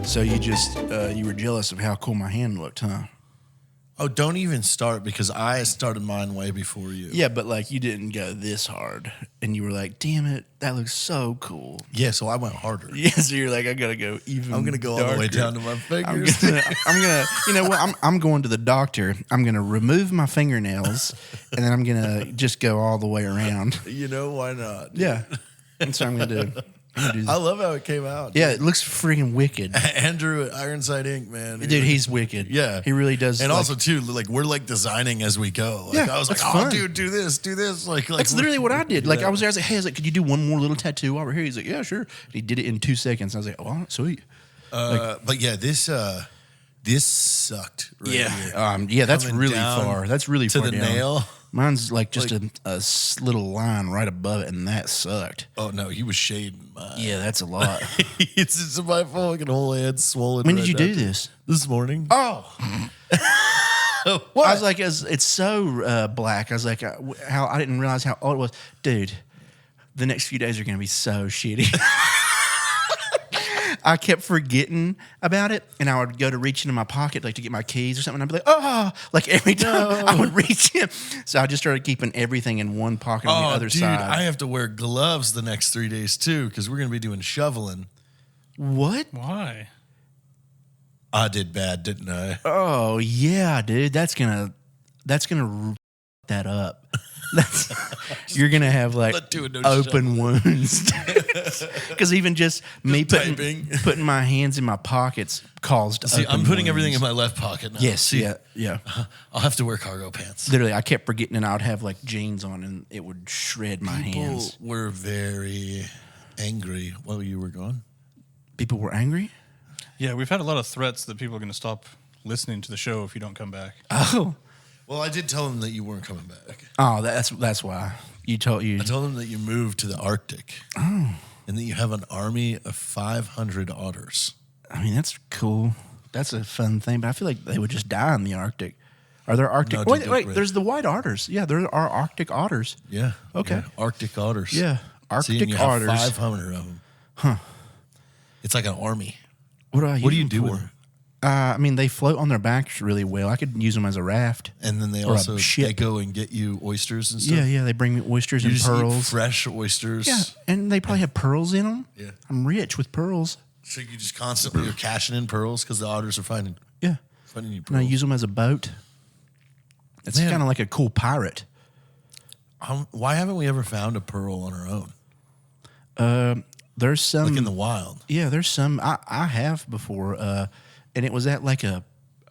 So you were jealous of how cool my hand looked, huh? Oh, don't even start because I started mine way before you. Yeah, but like you didn't go this hard, and you were like, "Damn it, that looks so cool." Yeah, so I went harder. Yeah, so you're like, "I gotta go even." I'm gonna go darker. all the way down to my fingers. I'm gonna. You know what? I'm going to the doctor. I'm gonna remove my fingernails, and then I'm gonna just go all the way around. You know why not? Yeah, that's what I'm gonna do. I love how it came out. Yeah, it looks freaking wicked. Andrew at Ironside Inc., man. Dude, he's wicked. Yeah. He really does. And also, too, like, we're, like, designing as we go. Like, Yeah, I was like, that's oh, fun. dude, do this. Like That's literally what I did. Like, I was there, I was like, hey, could you do one more little tattoo over here? He's like, yeah, sure. And he did it in 2 seconds. I was like, oh, sweet. But, yeah, this sucked right here. Yeah, that's Coming really down far. That's really to far the down. nail. Mine's like just a little line right above it, and that sucked. Oh, no, he was shading mine. Yeah, that's a lot. It's my fucking whole head swollen. When did you do this? This morning. Oh. What? I was like, it's so black. I was like, how I didn't realize how old it was. Dude, the next few days are going to be so shitty. I kept forgetting about it, and I would go to reach into my pocket like to get my keys or something. And I'd be like, oh, like every time I would reach in. So I just started keeping everything in one pocket on the other side. I have to wear gloves the next 3 days too because we're going to be doing shoveling. What? Why? I did bad, didn't I? Oh yeah, dude. That's gonna that up. You're gonna have like open wounds because even just me putting my hands in my pockets caused. See, open I'm putting wounds. everything in my left pocket now. Yes, See, yeah. I'll have to wear cargo pants. Literally, I kept forgetting, and I would have like jeans on, and it would shred my hands. People were very angry while you were gone. People were angry. Yeah, we've had a lot of threats that people are going to stop listening to the show if you don't come back. Oh, Well, I did tell them that you weren't coming back. oh, that's why I told them that you moved to the Arctic. Oh. And that you have an army of 500 otters. I mean, that's cool. That's a fun thing, but I feel like they would just die in the Arctic. Are there Arctic? No, wait, there's the white otters. Yeah, there are Arctic otters. Yeah. Okay. Yeah, Arctic otters. Yeah, Arctic See, and you otters. have 500 of them. Huh. It's like an army. What do you do for? with them? I mean, they float on their backs really well. I could use them as a raft. And then they Or a also ship. they go and get you oysters and stuff. Yeah. They bring me oysters You and just eat pearls. fresh oysters. Yeah, and they probably have pearls in them. Yeah. I'm rich with pearls. So you just constantly you're cashing in pearls because the otters are finding Yeah. you And pearls. I use them as a boat. It's Man. kind of like a cool pirate. Why haven't we ever found a pearl on our own? There's some Like in the wild. Yeah, there's some I have before, and it was at like a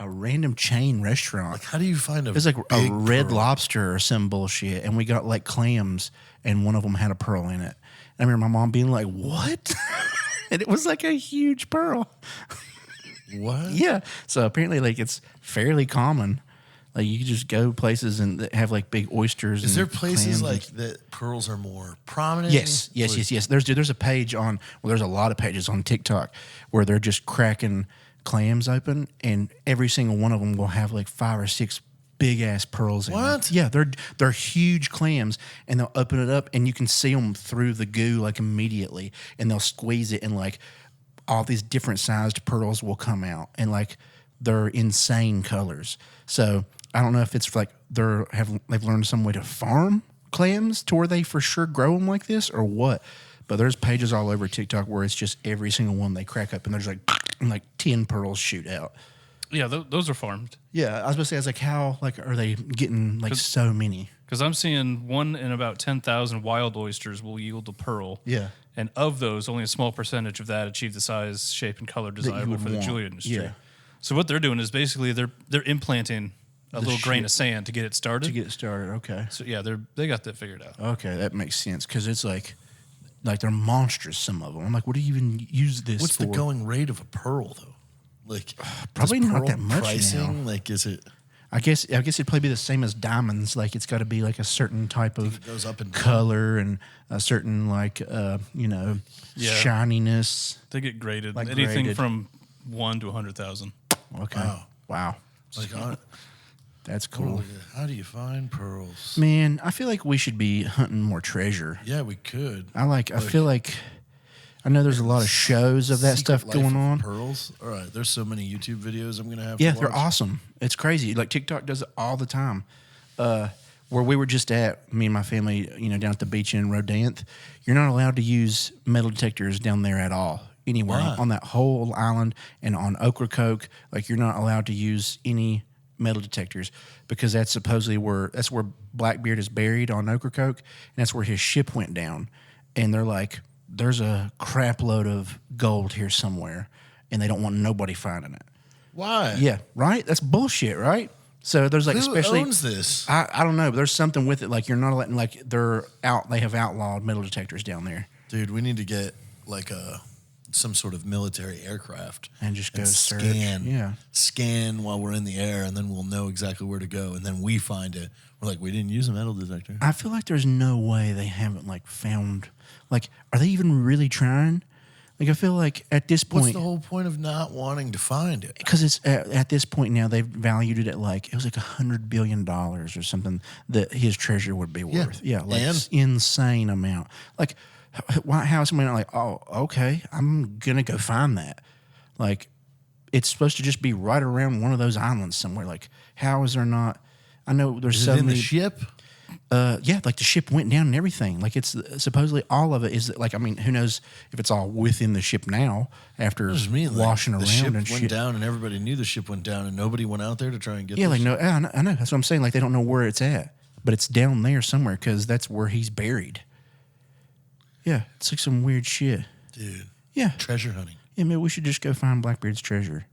random chain restaurant. Like, how do you find a It was like a big Red pearl? Lobster or some bullshit, and we got like clams, and one of them had a pearl in it. And I remember my mom being like, "What?" And it was like a huge pearl. What? Yeah. So apparently, like it's fairly common. Like you can just go places and that have like big oysters. Is and there places clams like and- that pearls are more prominent? Yes. There's a page on. Well, there's a lot of pages on TikTok where they're just cracking clams open, and every single one of them will have like 5 or 6 big ass pearls in them. What? Yeah, they're huge clams, and they'll open it up, and you can see them through the goo like immediately, and they'll squeeze it, and like all these different sized pearls will come out, and like they're insane colors. So I don't know if it's like they've learned some way to farm clams to where they for sure grow them like this or what. But there's pages all over TikTok where it's just every single one they crack up and there's like 10 pearls shoot out. Yeah, those are farmed. Yeah, I was about to say, how are they getting like so many? Because I'm seeing 1 in about 10,000 wild oysters will yield a pearl. Yeah. And of those, only a small percentage of that achieve the size, shape, and color desirable would for the want. jewelry industry. Yeah. So what they're doing is basically they're implanting a little grain of sand to get it started. To get it started, okay. So yeah, they got that figured out. Okay, that makes sense because it's like they're monstrous, some of them. I'm like, what do you even use this What's for? the going rate of a pearl though? Like Probably is not pearl that much pricing? now. Like is it? I guess it'd probably be the same as diamonds. Like it's got to be like a certain type of it goes up and down. color and a certain shininess. They get graded. Like Anything graded. from 1 to 100,000. Okay. Wow. Like That's cool. how do you find pearls? Man, I feel like we should be hunting more treasure. Yeah, we could. I feel like I know there's a lot of shows of that Secret stuff Life going of on. Pearls. All right, there's so many YouTube videos I'm gonna have. Yeah, to they're watch. awesome. It's crazy. Like TikTok does it all the time. Where we were just at, me and my family, down at the beach in Rodanthe, you're not allowed to use metal detectors down there at all. Anywhere Why? on that whole island and on Ocracoke, like you're not allowed to use any metal detectors because that's supposedly where Blackbeard is buried on Ocracoke, and that's where his ship went down. And they're like, there's a crap load of gold here somewhere, and they don't want nobody finding it. Why? Yeah, right? That's bullshit, right? So there's like, Who especially owns this? I don't know, but there's something with it. Like you're not letting, like they have outlawed metal detectors down there. Dude, we need to get like some sort of military aircraft And just go search. scan. Yeah. Scan while we're in the air, and then we'll know exactly where to go. And then we find it. We're like, we didn't use a metal detector. I feel like there's no way they haven't like found, like, are they even really trying? Like I feel like at this What's point, the whole point of not wanting to find it? because it's at this point now they've valued it at like it was like $100 billion or something that his treasure would be worth. Yeah, like And? insane amount. Like, how is somebody not like, oh, okay, I'm gonna go find that? Like, it's supposed to just be right around one of those islands somewhere. Like, how is there not? I know there's Is so it in many. the ship? Yeah, like the ship went down and everything. Like it's supposedly all of it is like, I mean, who knows if it's all within the ship now after What does it mean? Like, washing the around ship and went shit. down, and everybody knew the ship went down, and nobody went out there to try and get. Yeah, the like ship? no, I know. That's what I'm saying. Like they don't know where it's at, but it's down there somewhere because that's where he's buried. Yeah, it's like some weird shit. Dude. Yeah, Treasure hunting. yeah. Maybe we should just go find Blackbeard's treasure.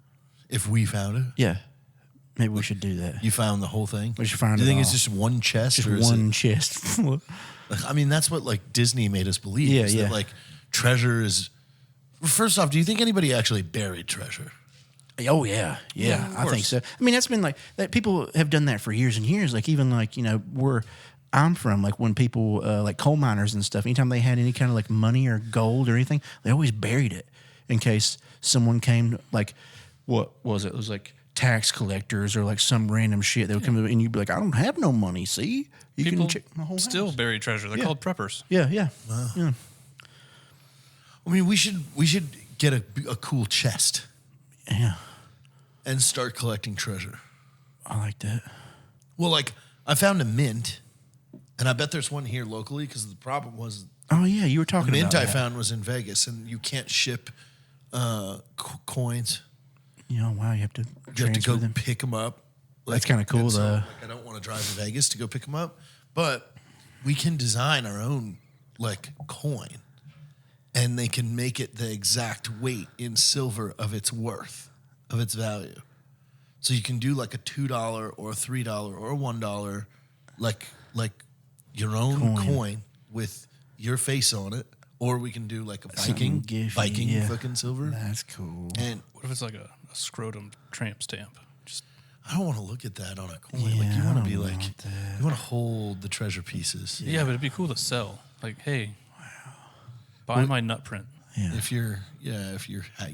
If we found it, Yeah, maybe we should do that. you found the whole thing. We should find Do you it think it's all. just one chest, Just or is one chest full. it? I mean, that's what like Disney made us believe. Yeah, is yeah. That, like treasure is. First off, do you think anybody actually buried treasure? Oh yeah, yeah. I think so. I mean, that's been like that. People have done that for years and years. Like even like where I'm from, like when people like coal miners and stuff. Anytime they had any kind of like money or gold or anything, they always buried it in case someone came. Like what was it? It was like tax collectors or like some random shit. They would come and you'd be like, I don't have no money. See, you People can check my whole still house. bury treasure. They're called preppers. Yeah, yeah, yeah. I mean, we should get a cool chest Yeah, and start collecting treasure. I like that. Well, like I found a mint, and I bet there's one here locally because the problem was Oh yeah, you were the talking mint about I that. found was in Vegas, and you can't ship coins. Wow, you have to You have to transfer go them. pick them up. That's kinda cool, and so, though. like, I don't want to drive to Vegas to go pick them up, but we can design our own like coin, and they can make it the exact weight in silver of its worth, of its value. So you can do like a $2 or a $3 or a $1, like your own coin with your face on it, or we can do like a Something Viking yeah. fucking silver. That's cool. And What if it's like a scrotum tramp stamp? Just I don't want to look at that on a coin. Yeah, like you I want to don't be like, want that. you want to hold the treasure pieces. yeah, but it'd be cool to sell. Like, hey, buy my nut print. Yeah, If you're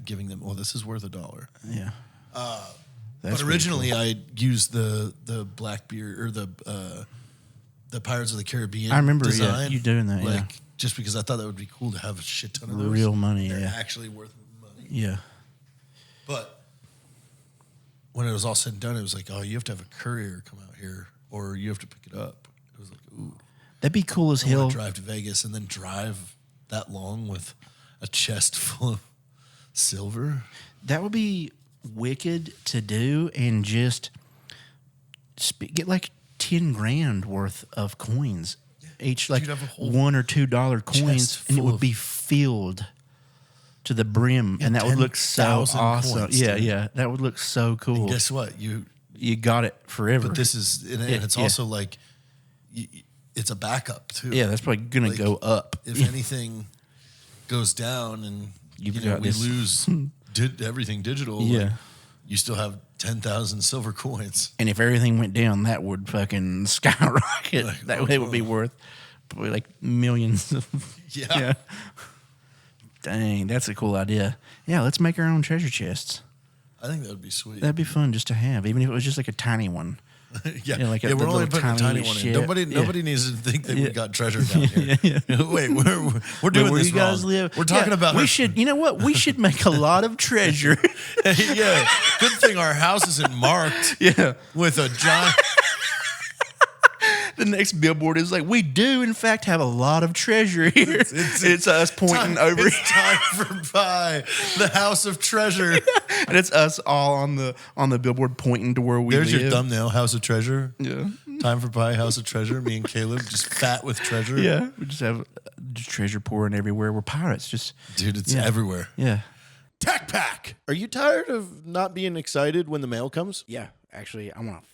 giving them, well, this is worth $1. yeah. But That's originally, I used the Blackbeard or the Pirates of the Caribbean. I remember, yeah, design, you doing that, yeah. just because I thought that would be cool to have a shit ton of those. Real money, They're yeah. actually worth money. Yeah. But when it was all said and done, it was like, oh, you have to have a courier come out here, or you have to pick it up. It was like, ooh, That'd be cool as I want hell. to drive to Vegas and then drive that long with a chest full of silver. That would be wicked to do, and just get like 10 grand worth of coins. Each like You'd have a whole $1 or $2 coins, chest and it full would of- be filled to the brim, and that would look so 10,000 awesome. coins, Yeah, dude. yeah, that would look so cool. Guess what? You got it forever. But this is, and it's yeah. also like, it's a backup too. Yeah, that's probably gonna Like, go up. If anything goes down and You've got we this- lose everything digital, Yeah. like, you still have 10,000 silver coins. And if everything went down, that would fucking skyrocket. Like, that way it would be worth probably like millions. Yeah. Dang, that's a cool idea. Yeah, let's make our own treasure chests. I think that would be sweet. That'd be fun just to have, even if it was just like a tiny one. Yeah, like we're the only little putting a tiny tiny one shit. in. Nobody needs to think that we got treasure down here. Wait, we're doing Where this you guys wrong. live? We're talking about We should. You know what? We should make a lot of treasure. Yeah, good thing our house isn't marked. Yeah. With a giant. The next billboard is like, we do in fact have a lot of treasure here. It's us pointing over, It's time for pie, the house of treasure. and it's us all on the billboard pointing to where we There's live. your thumbnail, house of treasure. Yeah. Time for pie, house of treasure. Me and Caleb just fat with treasure. Yeah, we just have just treasure pouring everywhere. We're pirates, just Dude, it's everywhere. yeah. Tac Pack. Are you tired of not being excited when the mail comes? Yeah, actually, I want to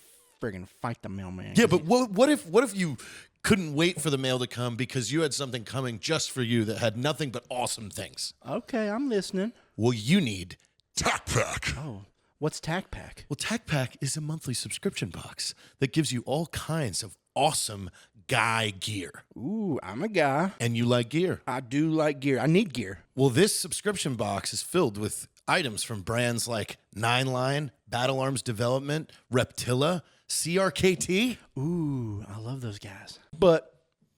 friggin' fight the mailman. Yeah, but what if you couldn't wait for the mail to come because you had something coming just for you that had nothing but awesome things? Okay, I'm listening. Well, you need Tac Pack. Oh, what's Tac Pack? Well, Tac Pack is a monthly subscription box that gives you all kinds of awesome guy gear. Ooh, I'm a guy. And you like gear. I do like gear. I need gear. Well, this subscription box is filled with items from brands like Nine Line, Battle Arms Development, Reptilla, CRKT. Ooh, I love those guys. But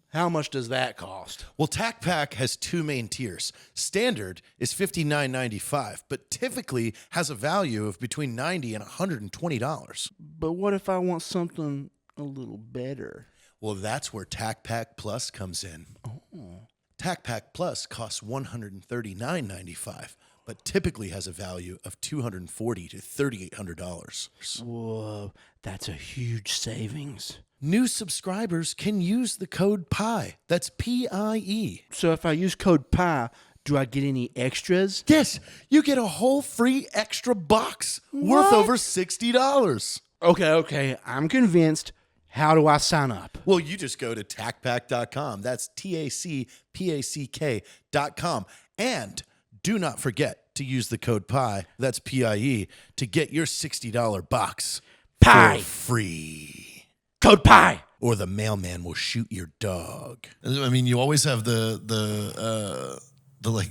how much does that cost? Well, Tac Pack has two main tiers. Standard is $59.95, but typically has a value of between $90 and $120. But what if I want something a little better? Well, that's where Tac Pack Plus comes in. Oh. Tac Pack Plus costs $139.95, but typically has a value of $240 to $3,800. Whoa, that's a huge savings. New subscribers can use the code PIE. That's PIE. So if I use code PIE, do I get any extras? Yes, you get a whole free extra box worth over $60. Okay, I'm convinced. How do I sign up? Well, you just go to TACPACK.com. That's TACPACK.com. And do not forget to use the code PIE, that's PIE, to get your $60 box PIE. for free. Code PIE. Or the mailman will shoot your dog. I mean, you always have the like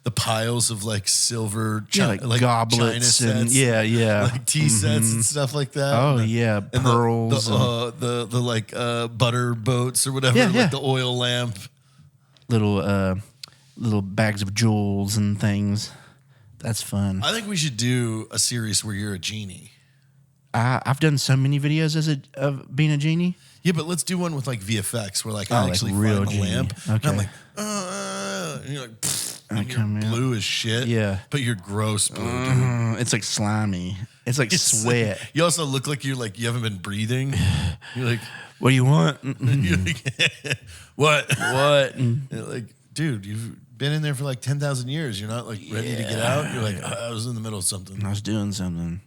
the piles of like silver, like goblets China and sets, yeah, like tea sets and stuff like that. Oh And yeah, and pearls, the like butter boats or whatever, Yeah, like yeah. the oil lamp. little bags of jewels and things. That's fun. I think we should do a series where you're a genie. I've done so many videos of being a genie. Yeah, but let's do one with like VFX where like Oh, I like actually real find the genie. lamp. And Okay. I'm like, and you're like, and you're come out. blue as shit. Yeah. But you're gross blue. Dude. It's like slimy. It's like sweat. You also look like you haven't been breathing. You're like, What do you want? you're like what? What? You're like, dude, you've been in there for like 10,000 years. You're not like ready to get out. You're like, I was in the middle of something. I was doing something.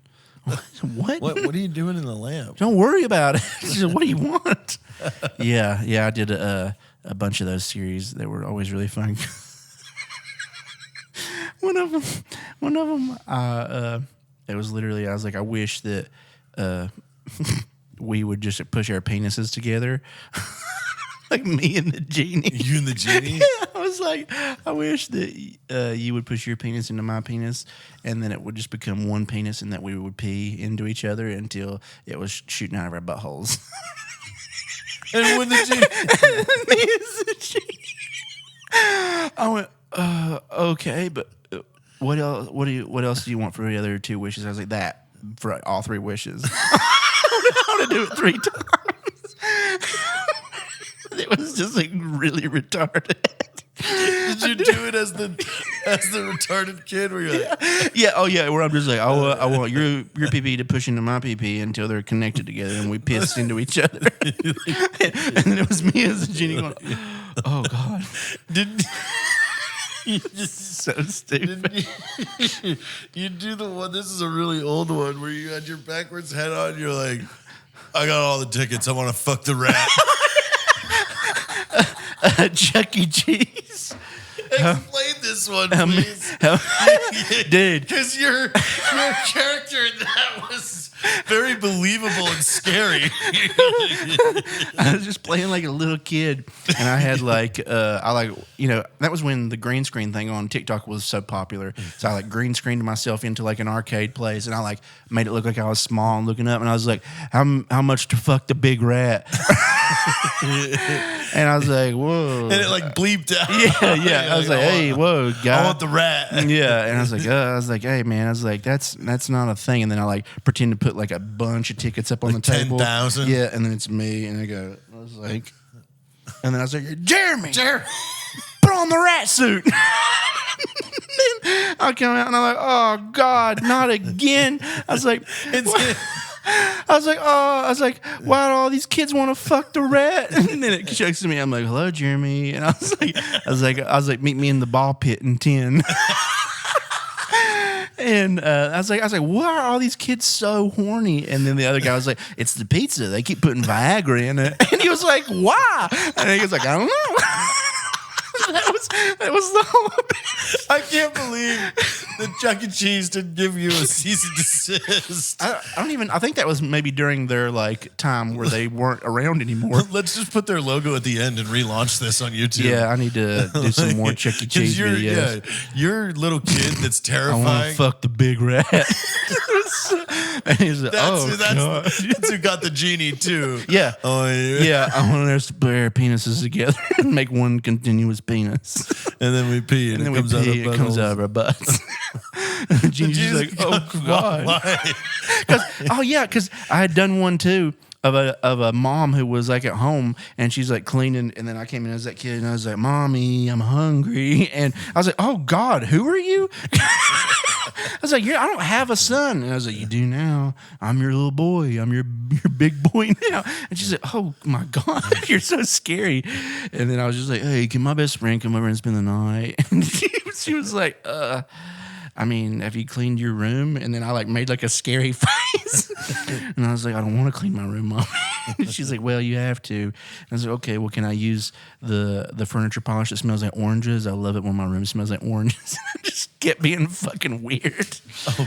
What? What are you doing in the lamp? Don't worry about it. Just, what do you want? yeah. I did a bunch of those series. They were always really fun. One of them, it was literally, I was like, I wish that we would just push our penises together. Like me and the genie. You and the genie? I was like, I wish that you would push your penis into my penis, and then it would just become one penis, and that we would pee into each other until it was shooting out of our buttholes. And when the genie, Me as the genie. I went, okay, but what else? What else do you want for the other two wishes? I was like, that for all three wishes. I want to do it 3 times. It was just like really retarded. did you do it as the retarded kid where you're like, Yeah, oh yeah, where I'm just like, I want your pee-pee to push into my pee-pee until they're connected together and we piss into each other. And then it was me as a genie going, oh God. didn't You just so stupid. you do the one, this is a really old one where you had your backwards head on and you're like, I got all the tickets, I want to fuck the rat. Chuck E. Cheese. Explain this one, please. Dude. Because your character in that was very believable and scary. I was just playing like a little kid, and I had that was when the green screen thing on TikTok was so popular. So I like green screened myself into like an arcade place, and I like made it look like I was small and looking up, and I was like, how much to fuck the big rat? And I was like, whoa. And it like bleeped out. Yeah. I was like, hey, whoa, guy. I want the rat. Yeah, and I was like, hey man, I was like, that's not a thing. And then I like pretend to put like a bunch of tickets up on the table. 10,000. Yeah, and then it's me, and I was like, and then I was like, Jeremy, put on the rat suit. Then I come out and I'm like, oh God, not again. I was like, why do all these kids want to fuck the rat? And then it checks to me. I'm like, hello, Jeremy. And I was like, meet me in the ball pit in 10. And I was like, why are all these kids so horny? And then the other guy was like, it's the pizza. They keep putting Viagra in it. And he was like, why? And he was like, I don't know. That was the whole. I can't believe that Chuck E. Cheese didn't give you a cease and desist. I think that was maybe during their like time where they weren't around anymore. Let's just put their logo at the end and relaunch this on YouTube. Yeah, I need to do some more Chuck E. Cheese videos. Yeah, your little kid that's I terrifying. want to fuck the big rat. And he's like, That's who got the genie too. Yeah. Oh yeah. Yeah, I want us to put our penises together and make one continuous penis. And then we pee and, And then it comes out of it comes out of our butts. And Genie's just like, oh God. Why? Because I had done one too of a mom who was like at home and she's like cleaning, and then I came in as that kid and I was like, Mommy, I'm hungry. And I was like, oh God, who are you? I was like, I don't have a son. And I was like, you do now. I'm your little boy. I'm your big boy now. And she's like, oh my God, you're so scary. And then I was just like, hey, can my best friend come over and spend the night? And she was like, I mean, have you cleaned your room? And then I like made like a scary face. And I was like, I don't want to clean my room, Mom. She's like, well, you have to. And I was like, okay, well, can I use the furniture polish that smells like oranges? I love it when my room smells like oranges. Just kept being fucking weird.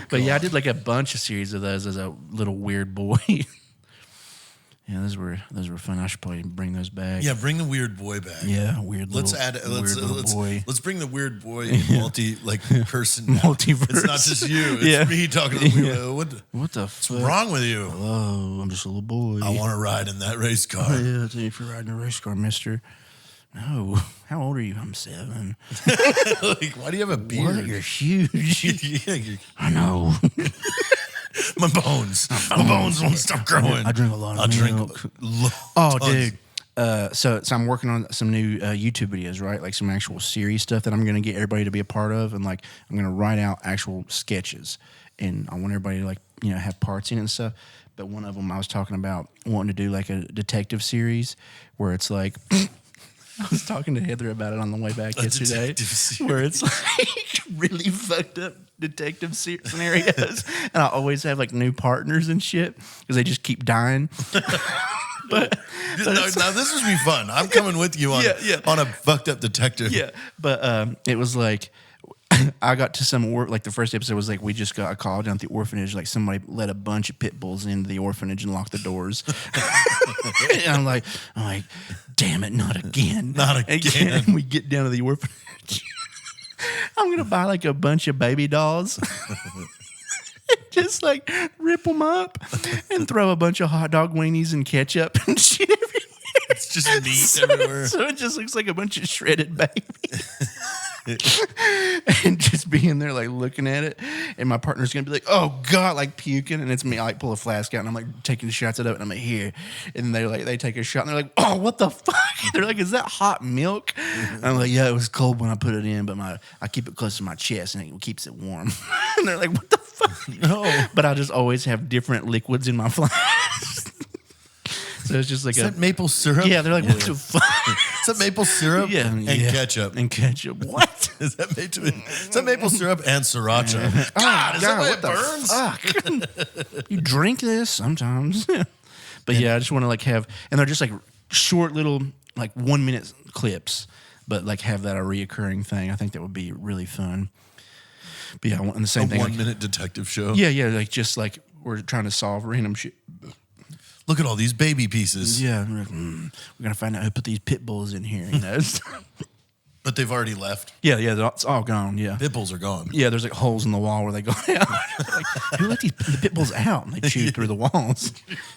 But yeah, I did like a bunch of series of those as a little weird boy. Yeah, those were fun. I should probably bring those back. Yeah, bring the weird boy back. Yeah, weird. Let's bring the weird boy in person. Multiverse. It's not just you. It's me talking to the weird. What the What's fuck? wrong with you? Hello, I'm just a little boy. I want to ride in that race car. Oh, yeah, thank you for riding a race car, mister. No. How old are you? I'm 7. Like, why do you have a beard? What? You're huge. Yeah, I know. my bones won't stop growing. I drink a lot of milk. Dude. So I'm working on some new YouTube videos, right? Like some actual series stuff that I'm going to get everybody to be a part of, and like I'm going to write out actual sketches, and I want everybody to like have parts in it and stuff. But one of them I was talking about wanting to do like a detective series where it's like. I was talking to Heather about it on the way back yesterday, where it's like really fucked up detective scenarios, and I always have like new partners and shit because they just keep dying. but now this would be fun. I'm coming with you on a fucked up detective. Yeah, but it was like I got to some like the first episode was like we just got a call down at the orphanage, like somebody let a bunch of pit bulls into the orphanage and locked the doors. And I'm like, damn it, not again. Not again. And we get down to the orphanage. I'm going to buy like a bunch of baby dolls. Just like rip them up and throw a bunch of hot dog weenies and ketchup and shit everywhere. It's just meat everywhere. So it just looks like a bunch of shredded babies. And just being there like looking at it, and my partner's gonna be like, oh God, like puking, and it's me. I like pull a flask out and I'm like taking shots at it, and I'm like, here, and they take a shot and they're like, oh, what the fuck? They're like, is that hot milk? And I'm like, yeah, it was cold when I put it in, but I keep it close to my chest and it keeps it warm. And they're like, what the fuck? No. But I just always have different liquids in my flask. So it's just like is that maple syrup? Yeah, they're like, what the fuck? Is that maple syrup? Yeah, and ketchup. And ketchup. What? Is that maple syrup and sriracha? God, is that why it burns? Fuck? You drink this sometimes. But yeah, I just want to like have, and they're just like short little like 1 minute clips, but like have that a reoccurring thing. I think that would be really fun. But yeah, and the same thing. 1 minute detective show. Yeah, like just like we're trying to solve random shit. Look at all these baby pieces. Yeah, we're gonna find out who put these pit bulls in here. You know. But they've already left. Yeah, it's all gone. Yeah, Pit bulls are gone. yeah. There's like holes in the wall where they go out. Like, who let the pit bulls out? And they chewed through the walls.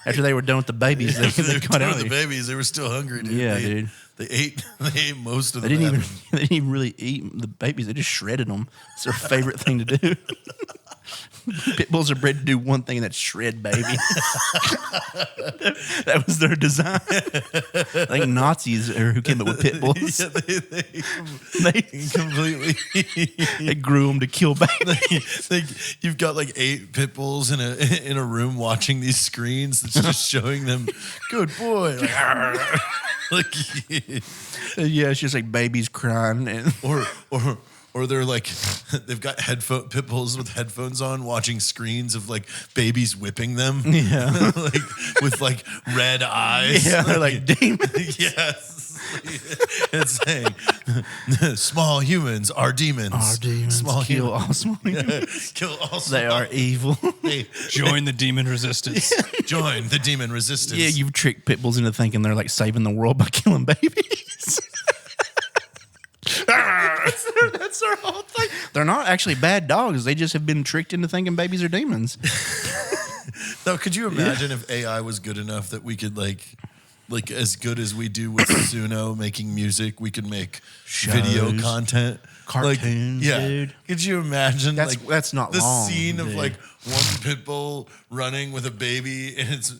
After they were done with the babies, they got out. The babies, they were still hungry, dude. Yeah, they, dude. They ate most of They them. didn't even really eat the babies. They just shredded them. It's their favorite thing to do. Pit bulls are bred to do one thing, and that's shred babies. That was their design. I think Nazis are who came up with pit bulls. Yeah, They completely. they grew them to kill babies. You've got like 8 pit bulls in a room watching these screens that's just showing them, good boy. Like, Yeah, it's just like babies crying. And or they're like, they've got pit bulls with headphones on watching screens of like babies whipping them. Yeah. Like with like red eyes. Yeah, they're like demons. Yes. It's saying small humans are demons. Our demons Small kill humans. all small humans. Kill all They are evil. They Join the demon resistance. join the demon resistance. Yeah, you've tricked pit bulls into thinking they're like saving the world by killing babies. That's their whole thing. They're not actually bad dogs. They just have been tricked into thinking babies are demons. Now, could you imagine if AI was good enough that we could like as good as we do with Suno making music, we could make video Shows. content, Cartoons, dude. Could you imagine? That's not the long, scene of dude. like one pit bull running with a baby in its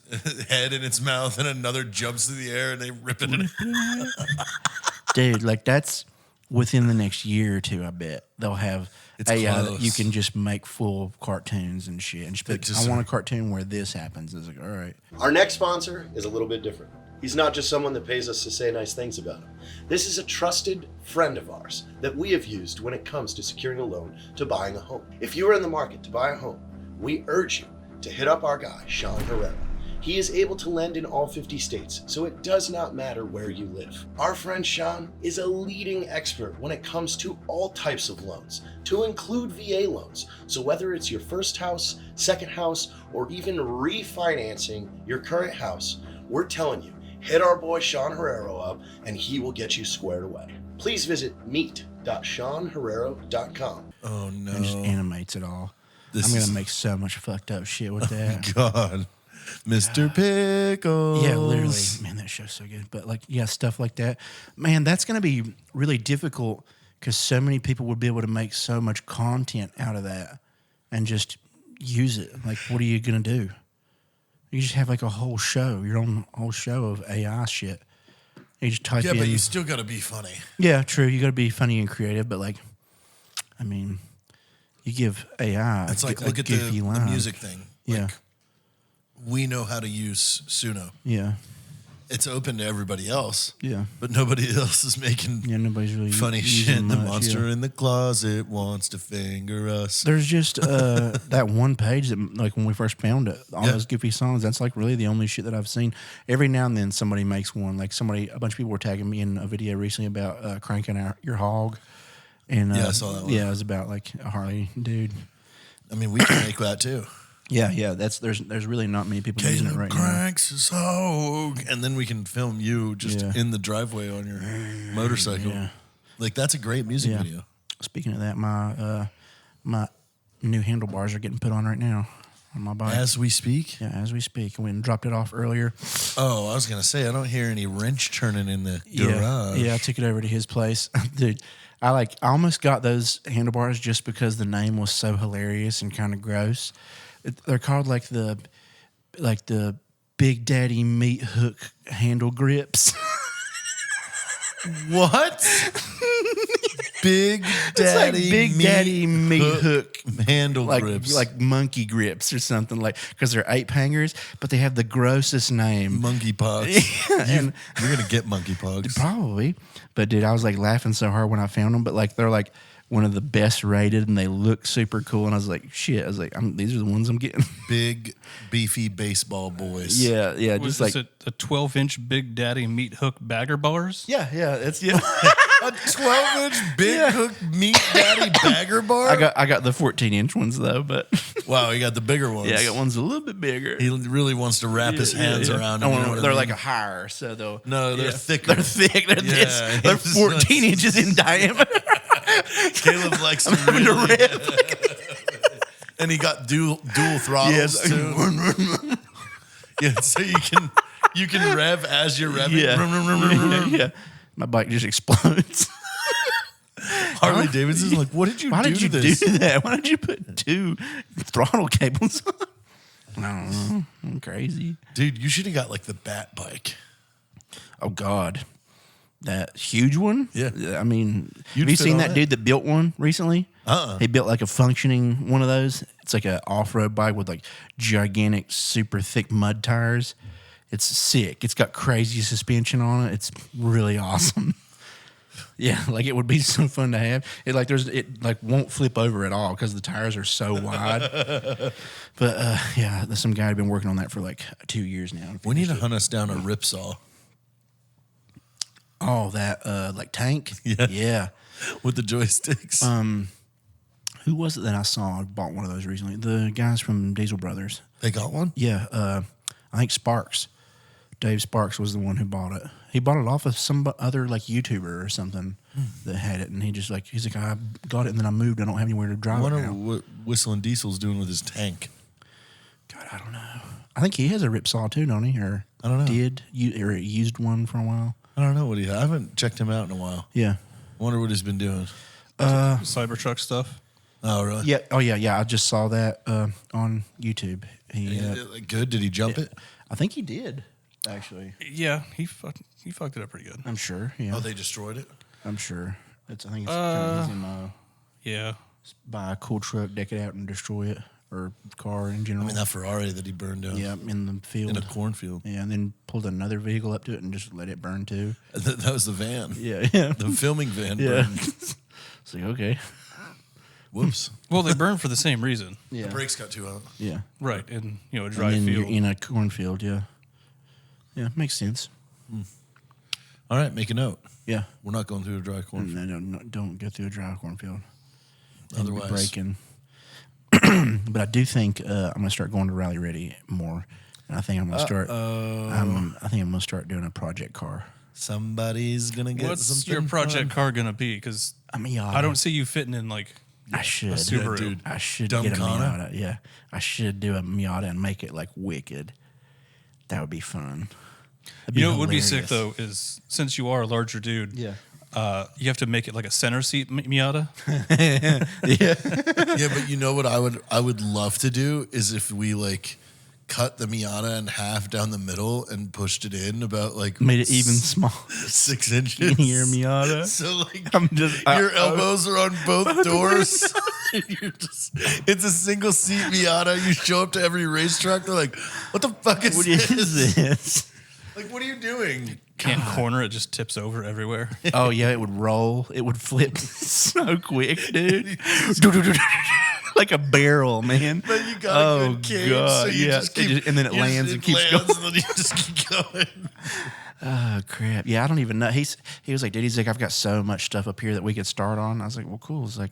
head in its mouth, and another jumps through the air and they rip it. Dude, like that's within the next year or two, I bet. They'll have It's AI that close. you can just make full cartoons and shit. And just be like, just- I want a cartoon where this happens. It's like, all right. Our next sponsor is a little bit different. He's not just someone that pays us to say nice things about him. This is a trusted friend of ours that we have used when it comes to securing a loan to buying a home. If you are in the market to buy a home, we urge you to hit up our guy, Sean Herrera. He is able to lend in all 50 states, so it does not matter where you live. Our friend Sean is a leading expert when it comes to all types of loans, to include VA loans. So whether it's your first house, second house, or even refinancing your current house, we're telling you, hit our boy Sean Herrera up and he will get you squared away. Please visit meet.seanherrera.com. Oh no! And just animates it all. This I'm going is- to make so much fucked up shit with that. God, Mr. Pickles. Yeah, literally. Man, that show's so good. But like, yeah, stuff like that. Man, that's going to be really difficult because so many people would be able to make so much content out of that and just use it. Like, what are you going to do? You just have like a whole show, your own whole show of AI shit. You just type Yeah, in. but you still got to be funny. Yeah, true. You got to be funny and creative, but like, I mean, you give AI It's like a look at the goofy line. music thing. Yeah. Like, we know how to use Suno. Yeah, It's open to everybody else. yeah, But nobody else is making yeah. Nobody's really funny using shit. The much, monster yeah. in the closet wants to finger us. There's just that one page that, like, when we first found it, all Yeah. those goofy songs. That's like really the only shit that I've seen. Every now and then, somebody makes one. Like a bunch of people were tagging me in a video recently about cranking out your hog. And Yeah, I saw that one. Yeah, it was about like a Harley dude. I mean, we can make that too. Yeah, yeah. There's really not many people using it Caleb right now. cranks his hog, and then we can film you just Yeah. in the driveway on your motorcycle. Yeah. Like that's a great music Yeah. video. Speaking of that, my new handlebars are getting put on right now on my bike. As we speak. Yeah, as we speak. I went and dropped it off earlier. Oh, I was gonna say I don't hear any wrench turning in the Yeah, garage. yeah. I took it over to his place, dude. I almost got those handlebars just because the name was so hilarious and kind of gross. They're called like the Big Daddy Meat Hook handle grips. What? Big Daddy, like Big Daddy Meat Hook handle like grips, like monkey grips or something, like, because they're ape hangers, but they have the grossest name. monkeypox. And You're gonna get monkeypox. probably, but dude, I was like laughing so hard when I found them. But like they're like one of the best rated, and they look super cool. And I was like, shit. I was like, these are the ones I'm getting. Big beefy baseball boys. Yeah, yeah, Was just this like a 12-inch Big Daddy meat hook bagger bars? yeah, it's yeah. A 12-inch big hook meat daddy bagger bar. I got the 14-inch ones though, but Wow, you got the bigger ones. Yeah, I got ones a little bit bigger. He really wants to wrap his hands around them. You know what I they're mean? like a higher, so they'll. No, they're thicker. They're thick. They're this. Yeah, They're he's 14 inches in diameter. Caleb likes to having to really and he got dual throttles too. Yeah, so you can rev as you're revving. Yeah. My bike just explodes. Harley Davidson's like, what did you Why do did you to this? do that? Why did you put 2 throttle cables on? I don't know. I'm crazy. Dude, you should have got like the Bat bike. Oh, God. That huge one? Yeah. I mean, You'd have you fit seen on that that? dude that built one recently? He built like a functioning one of those. It's like an off-road bike with like gigantic, super thick mud tires. It's sick. It's got crazy suspension on it. It's really awesome. Yeah, like it would be so fun to have. It won't flip over at all because the tires are so wide. But yeah, there's some guy had been working on that for like 2 years now. We need to hunt us down a Ripsaw Oh, that like tank? Yeah. Yeah. with the joysticks. Who was it that I saw? I bought one of those recently. The guys from Diesel Brothers. They got one? Yeah, I think Sparks. Dave Sparks was the one who bought it. He bought it off of some other like YouTuber or something that had it, and he's like, I got it, and then I moved. I don't have anywhere to I drive it wonder now. what Whistling Diesel's doing with his tank. God, I don't know. I think he has a Ripsaw too, don't he? Or I don't know. or used one for a while. I don't know what I haven't checked him out in a while. Yeah. I wonder what he's been doing. Cybertruck stuff. Oh, really? Yeah. Oh, yeah. I just saw that on YouTube. He, Good? Did he jump it? I think he did, actually. Yeah, he fucked it up pretty good. I'm sure. Yeah. Oh, they destroyed it? I'm sure. I think it's kind of easy to Yeah. buy a cool truck, deck it out, and destroy it, or car in general. I mean, that Ferrari that he burned down yeah, in the field. in a cornfield. Yeah, and then pulled another vehicle up to it and just let it burn too. That was the van. Yeah, yeah. The filming van Yeah. burned. It's like, okay. Whoops. Well, they burn for the same reason. Yeah. The brakes got too hot. Yeah. Right. In a And dry then field. you're in a cornfield, yeah. Yeah, makes sense. All right, make a note. Yeah. We're not going through a dry cornfield. No, don't go through a dry cornfield. And Otherwise- breaking. But I do think I'm going to start going to Rally Ready more. And I think I'm going to start. I think I'm going to start doing a project car. Somebody's going to get What's something your project fun. car gonna be? Because A Miata. I don't see you fitting in like I should. a Subaru. dude. I should Dumb get a Kana? Miata. Yeah, I should do a Miata and make it like wicked. That would be fun. That'd be You know what would be sick hilarious. though is since you are a larger dude. Yeah. You have to make it like a center seat Miata. Yeah, but you know what I would love to do is if we like cut the Miata in half down the middle and pushed it in about like Made it even small. 6 inches. In your Miata. So like I'm just your elbows are on both doors. It's a single seat Miata. You show up to every racetrack. They're like, "What the fuck is What this? is this? Like, what are you doing?" Can't corner it, just tips over everywhere. Oh yeah, it would roll. It would flip so quick, dude. Like a barrel, man. But you got a Oh, good cage, God, so you yeah. just keep, It just- and then it you lands just- and keeps lands going. and then you just keep going. Oh crap! Yeah, I don't even know. He was like, dude, he's like, I've got so much stuff up here that we could start on. I was like, well, cool. It's like,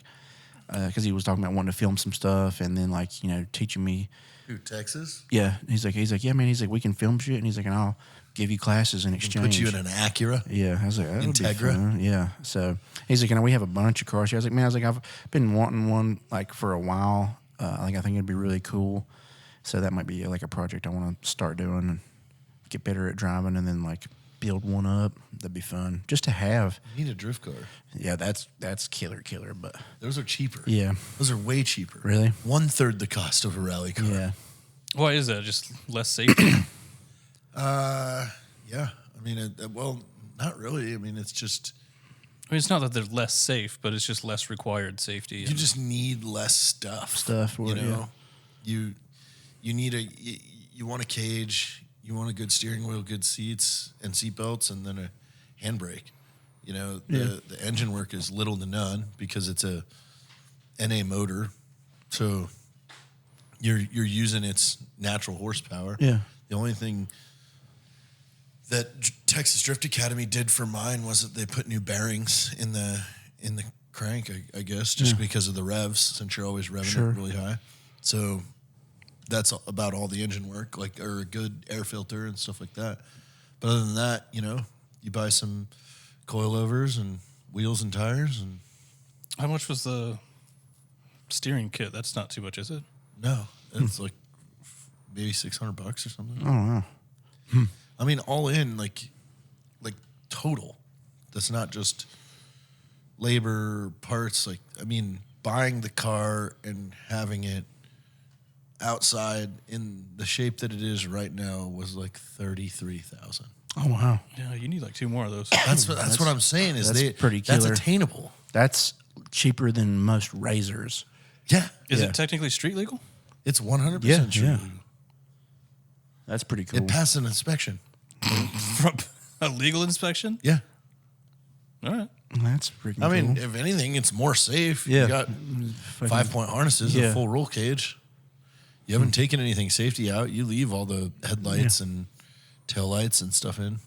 because he was talking about wanting to film some stuff and then like teaching me. Who, Texas? Yeah, he's like, yeah, man. He's like, we can film shit, and he's like, and I'll give you classes in exchange. Put you in an Acura. Yeah, I was like, that would be Integra? fun. Yeah, so he's like, we have a bunch of cars here. I was like, man, I've been wanting one like for a while. I think it'd be really cool. So that might be like a project I want to start doing and get better at driving, and then like build one up. That'd be fun just to have. You need a drift car. Yeah, that's killer. But Those are cheaper. yeah, Those are way cheaper. Really? 1/3 the cost of a rally car. yeah, Why is that? Just less safety? Yeah. I mean, well, not really. I mean, it's just I mean, it's not that they're less safe, but it's just less required safety. you just need less stuff. for it, yeah. You need you want a cage, you want a good steering wheel, good seats and seat belts, and then a handbrake. The engine work is little to none because it's a NA motor, so you're using its natural horsepower. Yeah. The only thing that Texas Drift Academy did for mine was that they put new bearings in the crank, I guess, just because of the revs, since you're always revving Sure. it really high. So that's about all the engine work, like, or a good air filter and stuff like that. But other than that, you know, you buy some coilovers and wheels and tires, and How much was the steering kit? That's not too much, is it? no, it's like maybe $600 or something. Oh wow. I mean, all in, like total. That's not just labor, parts. Like, I mean, buying the car and having it outside in the shape that it is right now was like $33,000. Oh wow. Yeah, you need like 2 more of those. That's what I'm saying. Is that's pretty that's killer. attainable. That's cheaper than most razors. Yeah, Is Yeah. it technically street legal? it's 100% Yeah, true. yeah. That's pretty cool. It passed an inspection. From a legal inspection? Yeah, All right. That's freaking I mean, cool. if anything, it's more safe. Yeah. You got 5-point harnesses, Yeah. a full roll cage. You haven't taken anything safety out. You leave all the headlights and taillights and stuff in.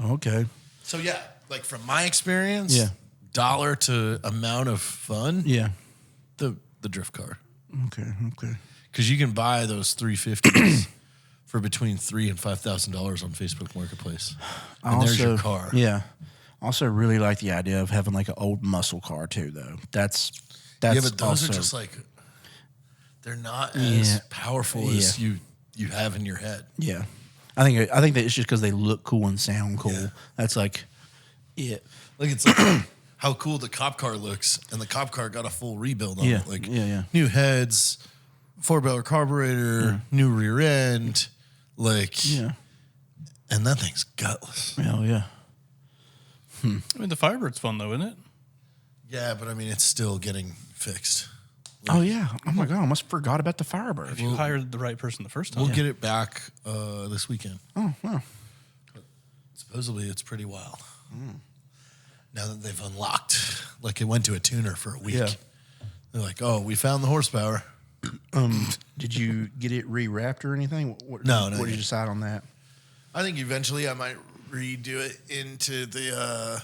Okay. So yeah, like from my experience, Yeah. dollar to amount of fun, Yeah. the drift car. Okay. Okay. Because you can buy those 350s for between $3,000 and $5,000 on Facebook Marketplace. And there's your car. Yeah. Also, really like the idea of having like an old muscle car too, though. That's Yeah, but those also, are just like, they're not as Yeah. powerful as you have in your head. yeah. I think that it's just because they look cool and sound cool. Yeah. That's like it. Like, it's like how cool the cop car looks, and the cop car got a full rebuild on Yeah, it. Like, yeah. new heads, 4-barrel carburetor, new rear end, like, Yeah. and that thing's gutless. Hell yeah. I mean, the Firebird's fun though, isn't it? Yeah, but I mean, it's still getting fixed. Oh yeah. Oh my god. I almost forgot about the Firebird. If you hired the right person the first time. We'll get it back this weekend. Oh wow. Supposedly, it's pretty wild. Now that they've unlocked, like, it went to a tuner for a week. Yeah. They're like, "Oh, we found the horsepower." Did you get it rewrapped or anything? What, No, What not did you yet. decide on that? I think eventually I might redo it into the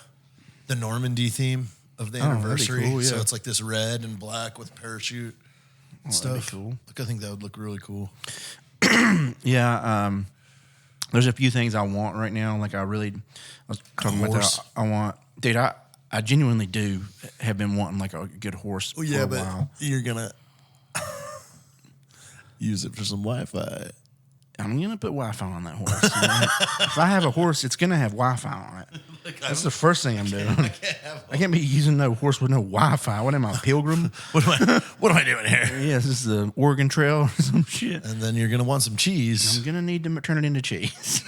Normandy theme of the that'd be anniversary. cool, So yeah. it's like this red and black with parachute stuff. that'd be cool. Like, I think that would look really cool. Yeah, there's a few things I want right now. Like I was talking about horse. that. I want, dude. I genuinely do have been wanting like a good horse for a while. you're gonna use it for some Wi-Fi. I'm gonna put Wi-Fi on that horse. You know? If I have a horse, it's gonna have Wi-Fi on it. That's the first thing I'm doing. I can't be using no horse with no Wi-Fi. What am I, a pilgrim? What am I doing here? Yeah, this is the Oregon Trail or some shit. And then you're gonna want some cheese. I'm gonna need to turn it into cheese.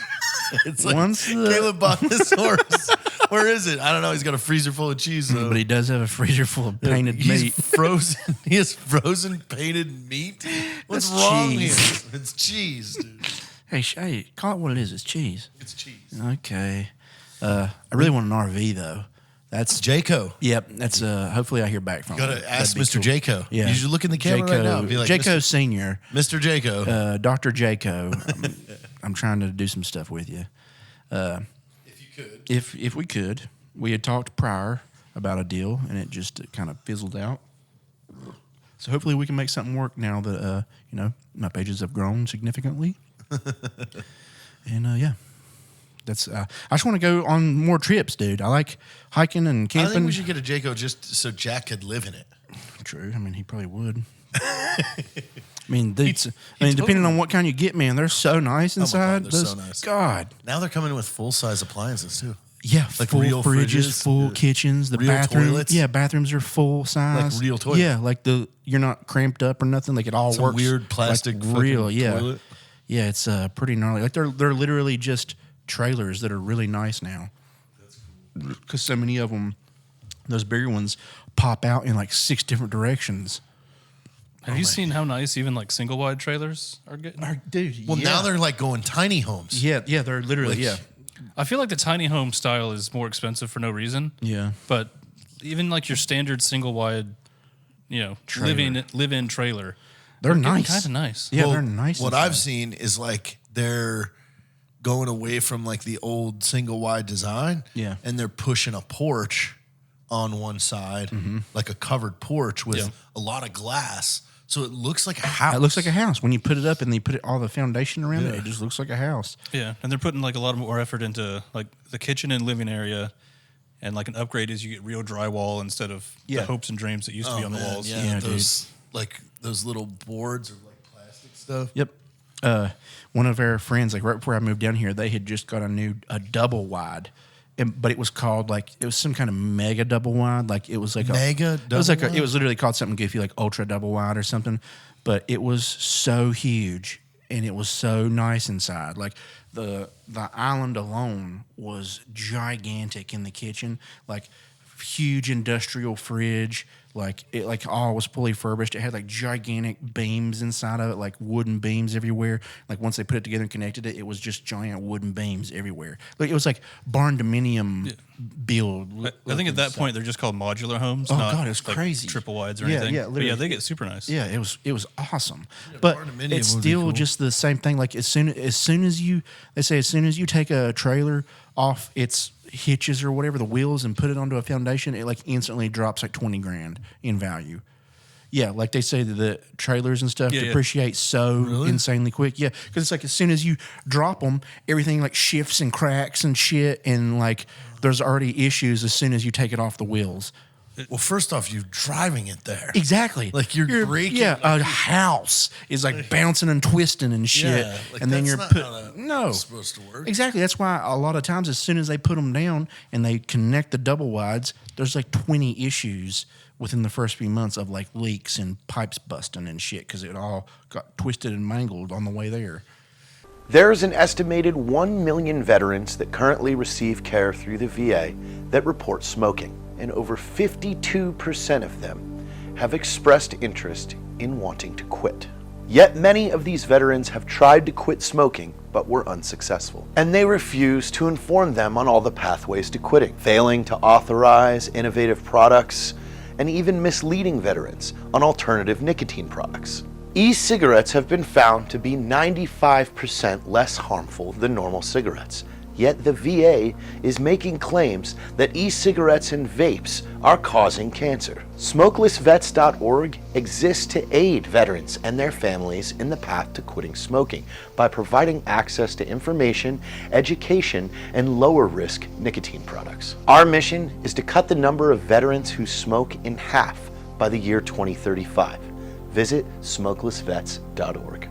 It's like Once the- Caleb bought this horse. Where is it? I don't know. He's got a freezer full of cheese though. But he does have a freezer full of painted He's meat. frozen. He has frozen painted meat. What's That's wrong cheese. here? It's cheese, dude. Hey, call it what it is. It's cheese. It's cheese. Okay. I really want an RV though. That's Jaco. Yep. That's hopefully I hear back from. him. Gotta ask That'd be Mr. cool. Jaco. Yeah. You should look in the camera right now and be like, Jaco Senior, Mr. Jaco. Dr. Jaco. I'm trying to do some stuff with you. if you could. If we could, we had talked prior about a deal, and it just kind of fizzled out. So hopefully we can make something work now that my pages have grown significantly. And yeah, that's. I just want to go on more trips, dude. I like hiking and I camping. think we should get a Jaco just so Jack could live in it. True. I mean, he probably would. I mean, depending on what kind you get, man, they're so nice my God, inside. they're so nice. God. Now they're coming with full-size appliances too. Yeah, Like full real fridges, fridges, full kitchens, the real bathroom. toilets? Yeah, bathrooms are full size. Like real toilet? Yeah, like you're not cramped up or nothing. Like it all Some works. weird plastic like fucking real. Yeah, toilet? yeah. It's pretty gnarly. Like they're literally just trailers that are really nice now. Because so many of them, those bigger ones, pop out in like 6 different directions. Have you seen how nice even like single wide trailers are getting? Dude, Well, now they're like going tiny homes. yeah, they're literally Like- I feel like the tiny home style is more expensive for no reason. yeah. But even like your standard single wide, live-in trailer, They're nice. kind of nice. Yeah, Well, they're nice. What inside. I've seen is like they're going away from like the old single wide design. Yeah. And they're pushing a porch on one side, like a covered porch with a lot of glass. So it looks like a house. It looks like a house. When you put it up and you put all the foundation around it, it just looks like a house. Yeah, and they're putting like a lot more effort into like the kitchen and living area, and like an upgrade is you get real drywall instead of the hopes and dreams that used to be on the walls. Yeah, those little boards or like plastic stuff. Yep. One of our friends, like right before I moved down here, they had just got a double wide. But it was called it was some kind of mega double wide. Like it was like Mega it was double it was literally called something goofy like ultra double wide or something. But it was so huge and it was so nice inside. Like the island alone was gigantic in the kitchen. Like huge industrial fridge. Like it all was fully furbished. It had like gigantic beams inside of it, like wooden beams everywhere. Like once they put it together and connected it, it was just giant wooden beams everywhere. Like it was like barn dominium build. I think at that point they're just called modular homes. Oh not God, it was like crazy. triple wides or Yeah, anything. yeah, But literally. they get super nice. Yeah, it was awesome. But barndominium it's would be still cool. just the same thing. Like as soon as you take a trailer off its hitches or whatever, the wheels, and put it onto a foundation, it like instantly drops like $20,000 in value. Yeah, like they say that the trailers and stuff depreciate so insanely quick. Yeah, because it's like as soon as you drop them, everything like shifts and cracks and shit, and like there's already issues as soon as you take it off the wheels. Well, first off, you're driving it there. Exactly. Like you're breaking. Yeah, a house is like bouncing and twisting and shit, Yeah, like and then that's you're not how that no is supposed to work. Exactly. That's why a lot of times, as soon as they put them down and they connect the double wides, there's like 20 issues within the first few months of like leaks and pipes busting and shit because it all got twisted and mangled on the way there. There's an estimated 1 million veterans that currently receive care through the VA that report smoking, and over 52% of them have expressed interest in wanting to quit. Yet many of these veterans have tried to quit smoking but were unsuccessful, and they refuse to inform them on all the pathways to quitting, failing to authorize innovative products, and even misleading veterans on alternative nicotine products. E-cigarettes have been found to be 95% less harmful than normal cigarettes. Yet the VA is making claims that e-cigarettes and vapes are causing cancer. SmokelessVets.org exists to aid veterans and their families in the path to quitting smoking by providing access to information, education, and lower risk nicotine products. Our mission is to cut the number of veterans who smoke in half by the year 2035. Visit SmokelessVets.org.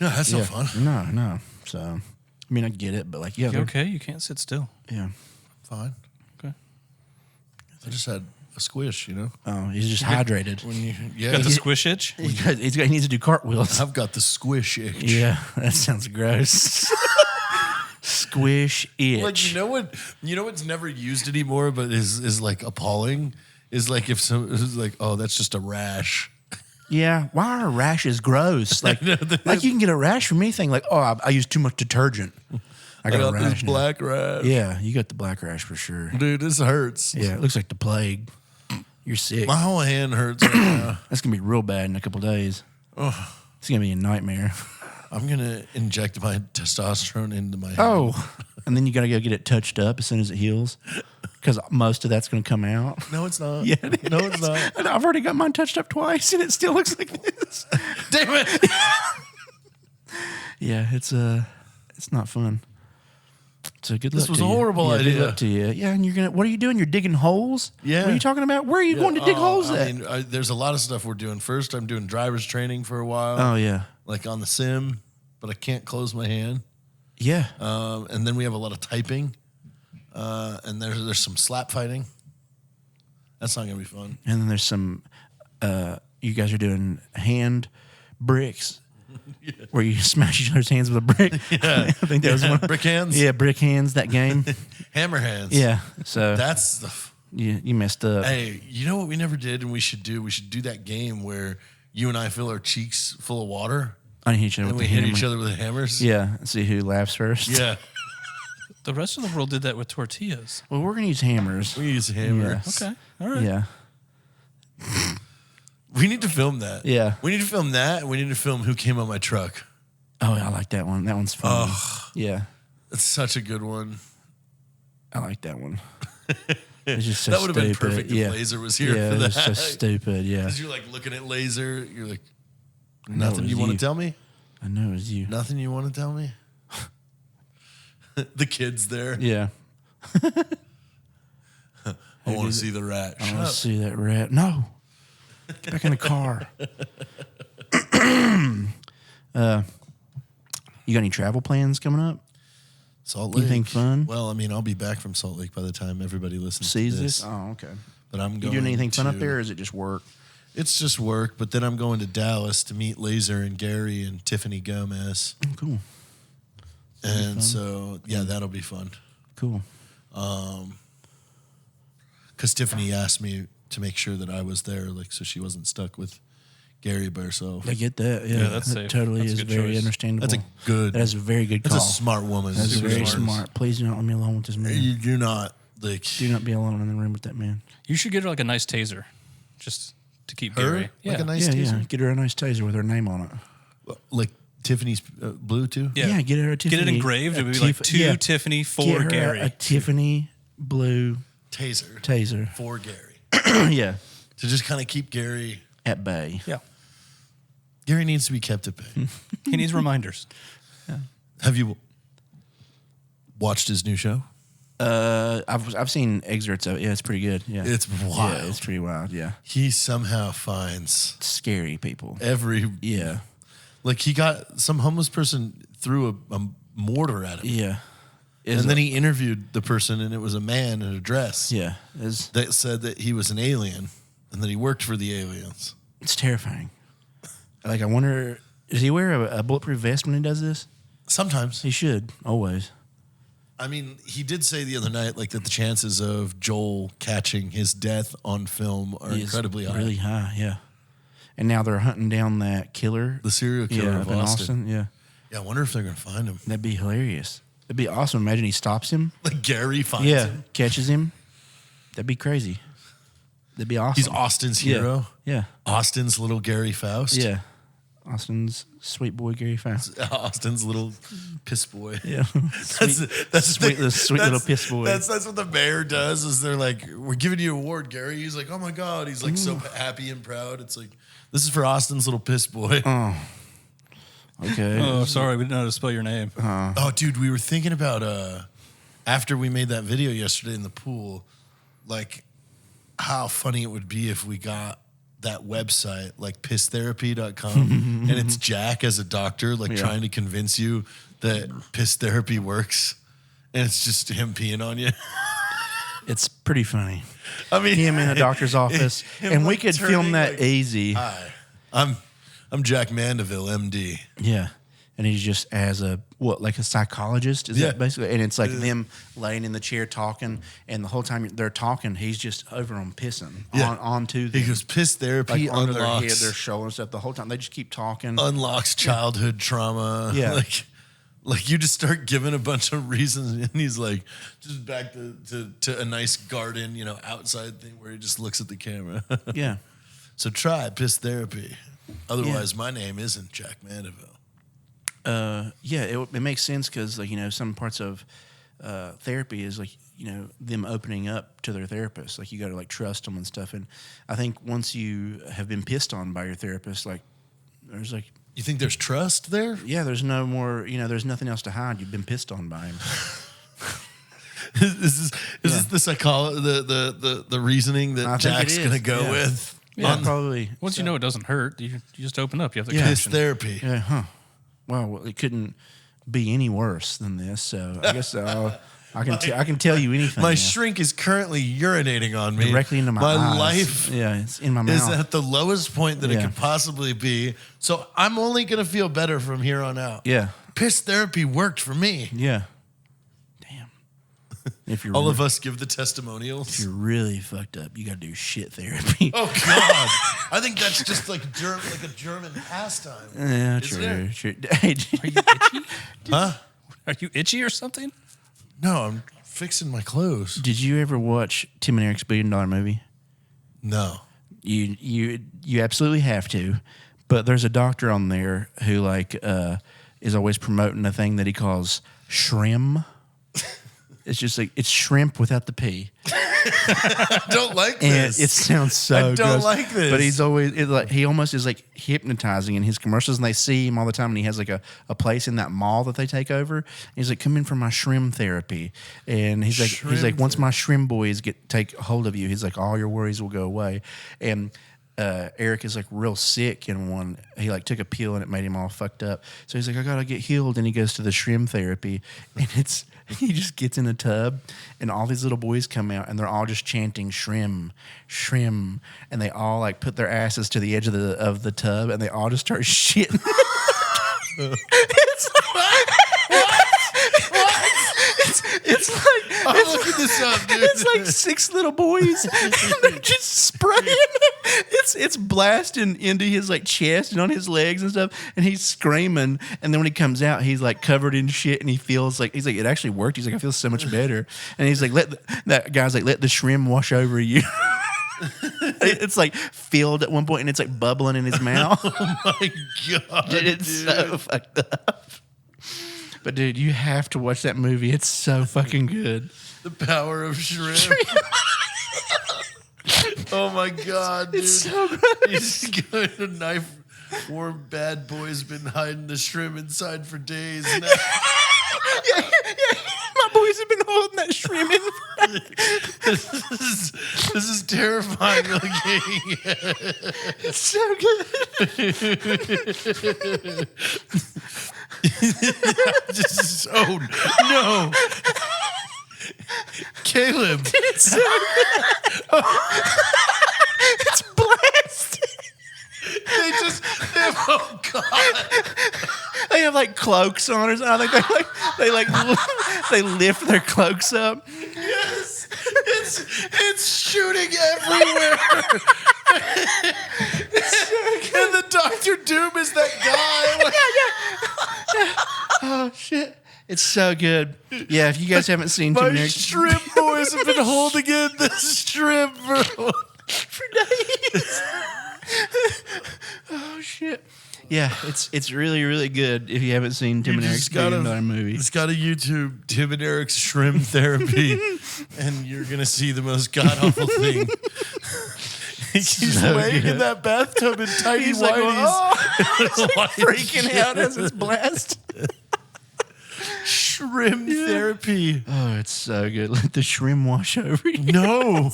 No, that's not fun. No. So, I mean, I get it, but like, yeah, You okay? You can't sit still. yeah. Fine. Okay. I just had a squish, you know. Oh, he's just hydrated. When you, Got the squish itch? He needs to do cartwheels. I've got the squish itch. Yeah, that sounds gross. Squish itch. Like you know what's never used anymore, but is like appalling. Is like if some is like, oh, that's just a rash. Yeah, why are rashes gross? Like, like you can get a rash from anything. Like, oh, I used too much detergent. I got a rash. this now. black rash. Yeah, you got the black rash for sure. Dude, this hurts. Yeah, it looks like the plague. You're sick. My whole hand hurts right now. That's gonna be real bad in a couple days. It's gonna be a nightmare. I'm gonna inject my testosterone into my hand. Oh, and then you gotta go get it touched up as soon as it heals, because most of that's gonna come out. No, it's not. Yeah, No, it's not. And I've already got mine touched up twice, and it still looks like this. Damn it. Yeah, it's not fun. So good luck. This was to a you. horrible Yeah, idea. Good luck to you. Yeah, and you're gonna. What are you doing? You're digging holes. Yeah. What are you talking about? Where are you going to dig holes I at? mean, there's a lot of stuff we're doing. First, I'm doing driver's training for a while. Oh yeah, Like on the sim, but I can't close my hand. yeah. And then we have a lot of typing. And there's some slap fighting. That's not gonna be fun. And then there's some. You guys are doing hand bricks. Where you smash each other's hands with a brick. Yeah. I think that was one. Brick hands? Yeah, brick hands. That game. Hammer hands. Yeah. So That's the. you messed up. Hey, you know what we never did and we should do? We should do that game where you and I fill our cheeks full of water I hit each other and with we the hit hammer. each other with hammers. Yeah. See who laughs first. Yeah. The rest of the world did that with tortillas. Well, we're gonna use hammers. We use a hammer. Yes. Okay. All right. Yeah. We need to film that. Yeah. We need to film that and we need to film who came on my truck. Oh, I like that one. That one's fun. Yeah, It's such a good one. I like that one. It's just so That would have been stupid. perfect Yeah. if Laser was here Yeah, for it that. was so stupid. Yeah, Because you're like looking at Laser, you're like, know nothing it you was want to you. tell me? I know it was you. Nothing you want to tell me? The kid's there. Yeah, I want to see the rat. I Shut want up. to see that rat. No, get back in the car. You got any travel plans coming up? Salt Lake. Anything fun? Well, I mean, I'll be back from Salt Lake by the time everybody listens Sees to this? this. Oh, okay. But I'm You going doing anything fun up to- there, or is it just work? It's just work, but then I'm going to Dallas to meet Laser and Gary and Tiffany Gomez. Oh, cool. And so, yeah, that'll be fun. Cool. Because Tiffany asked me to make sure that I was there, like, so she wasn't stuck with Gary by herself. I get that. Yeah, that's that safe. totally That's a is good very choice. understandable. That's a good. That is a very good That's call. a smart woman. That's Super very smart. Please do not let me alone with this man. You do not like. Do not be alone in the room with that man. You should get her like a nice taser, just to keep Her? Gary. Like a nice Yeah, taser? yeah. Get her a nice taser with her name on it. Like Tiffany's blue too. Yeah. Get her a Tiffany. Get it engraved. It would be a like Tiff- 2 yeah. Tiffany, 4 Get her Gary. A Tiffany blue Taser taser. for Gary Yeah, to just kind of keep Gary. at bay. Yeah. Gary needs to be kept at bay. He needs reminders. Have you watched his new show? I've seen excerpts of it. Yeah, it's pretty good. Yeah, It's wild. Yeah, it's pretty wild. Yeah, He somehow finds scary people. every Yeah, like he got some homeless person threw a mortar at him, yeah. and then he interviewed the person, and it was a man in a dress yeah, it's that said that he was an alien and that he worked for the aliens. terrifying. Like, I wonder, does he wear a bulletproof vest when he does this? Sometimes, He should always. I mean, he did say the other night like that the chances of Joel catching his death on film are He is incredibly high. Really high. Yeah. And now they're hunting down that killer. The serial killer yeah, of up in Austin. Yeah, Yeah, I wonder if they're gonna find him. that'd be hilarious. That'd be awesome. Imagine he stops him. Like Gary finds Yeah, him. catches him. That'd be crazy. That'd be awesome. He's Austin's hero. Yeah, Austin's little Gary Faust. yeah. Austin's sweet boy Gary Faust. Austin's little piss boy. Yeah, That's sweet little piss boy. That's what the mayor does. Is they're like, we're giving you an award, Gary. He's like, oh my god. He's like so happy and proud. It's like, this is for Austin's little piss boy. Okay. Oh, sorry, we didn't know how to spell your name. Oh, dude, we were thinking about after we made that video yesterday in the pool, like how funny it would be if we got that website like pisstherapy.com and it's Jack as a doctor like trying to convince you that piss therapy works, and it's just him peeing on you. It's pretty funny. I mean, Him in a doctor's office, him, and we like, could film turning, that like, easy. Hi, I'm Jack Mandeville, MD. Yeah. And he's just as like a psychologist? Is Yeah. that basically? And it's like them laying in the chair talking, and the whole time they're talking, he's just over them pissing onto them. He goes, piss therapy like under their head, unlocks, their shoulder and stuff. The whole time they just keep talking. unlocks childhood trauma. Yeah. Like you just start giving a bunch of reasons, and he's like, just back to a nice garden, outside thing where he just looks at the camera. Yeah. So try piss therapy. Otherwise, my name isn't Jack Mandeville. Yeah, it makes sense because, like, some parts of therapy is like, them opening up to their therapist. Like, you got to like trust them and stuff. And I think once you have been pissed on by your therapist, like, there's like, You think there's trust there? yeah, there's no more, there's nothing else to hide. You've been pissed on by him. Is this the the reasoning I that think it Jack's is, gonna go yeah. with? Yeah, probably. Once you know it doesn't hurt, you just open up. You have the Yeah. Piss connection. therapy. Yeah, huh. Well, it couldn't be any worse than this. So I guess I can tell you anything. My yeah. shrink is currently urinating on me. Directly into my eyes. life Yeah, it's in my is mouth. at the lowest point that it Yeah. could possibly be. So I'm only going to feel better from here on out. Yeah, Piss therapy worked for me. yeah. Damn. If you're All of us give the testimonials. if you're really fucked up, you got to do shit therapy. Oh God! I think that's just like a German pastime. Yeah, Isn't true. it? True. Hey, Are you itchy? Huh? Are you itchy or something? No, I'm fixing my clothes. did you ever watch Tim and Eric's $1 Billion Movie? No. You absolutely have to. But there's a doctor on there who is always promoting a thing that he calls Shrim. It's just like it's shrimp without the P. I don't like And this. it sounds so I don't gross. like this. But he's always he almost is like hypnotizing in his commercials, and they see him all the time. And he has like a place in that mall that they take over. And he's like, "Come in for my shrimp therapy." And he's like, "Once my shrimp boys take hold of you, he's like, all your worries will go away." And Eric is like real sick in one. He like took a pill and it made him all fucked up. So he's like, "I gotta get healed." And he goes to the shrimp therapy, and he just gets in a tub, and all these little boys come out, and they're all just chanting "Shrim, Shrim," and they all like put their asses to the edge of the tub, and they all just start shitting. It's like I'm looking this up, dude. it's like 6 little boys, and they're just spraying. It's blasting into his like chest and on his legs and stuff, and he's screaming. And then when he comes out, he's like covered in shit, and he's like, it actually worked. He's like, I feel so much better. And he's like, that guy's like, let the shrimp wash over you. It's like filled at one point, and it's like bubbling in his mouth. Oh my god, Dude, it's so fucked up. But dude, you have to watch that movie. It's so fucking good. The power of shrimp. Oh my god, dude. It's so gross. He's going to knife. Poor bad boy's been hiding the shrimp inside for days now. Yeah. My boys have been holding that shrimp in. This is terrifying looking. It's so good. Just oh no, Caleb. It's so good. It's blasted. Oh god. They have like cloaks on or something. I think they lift their cloaks up. Yes, it's shooting everywhere. And the Dr. Doom is that guy. Oh shit. It's so good. Yeah, if you guys haven't seen Tim My and Eric shrimp boys have been holding in the shrimp for days. Oh shit. Yeah, it's really, really good if you haven't seen Tim and Eric's $1 movie. It's got a YouTube, Tim and Eric's Shrimp Therapy, and you're going to see the most god-awful thing. He's laying in that bathtub in tidy He's whities. like, oh, Like freaking out as it's blasted. Shrimp Therapy. Oh, it's so good. Let the shrimp wash over you. No.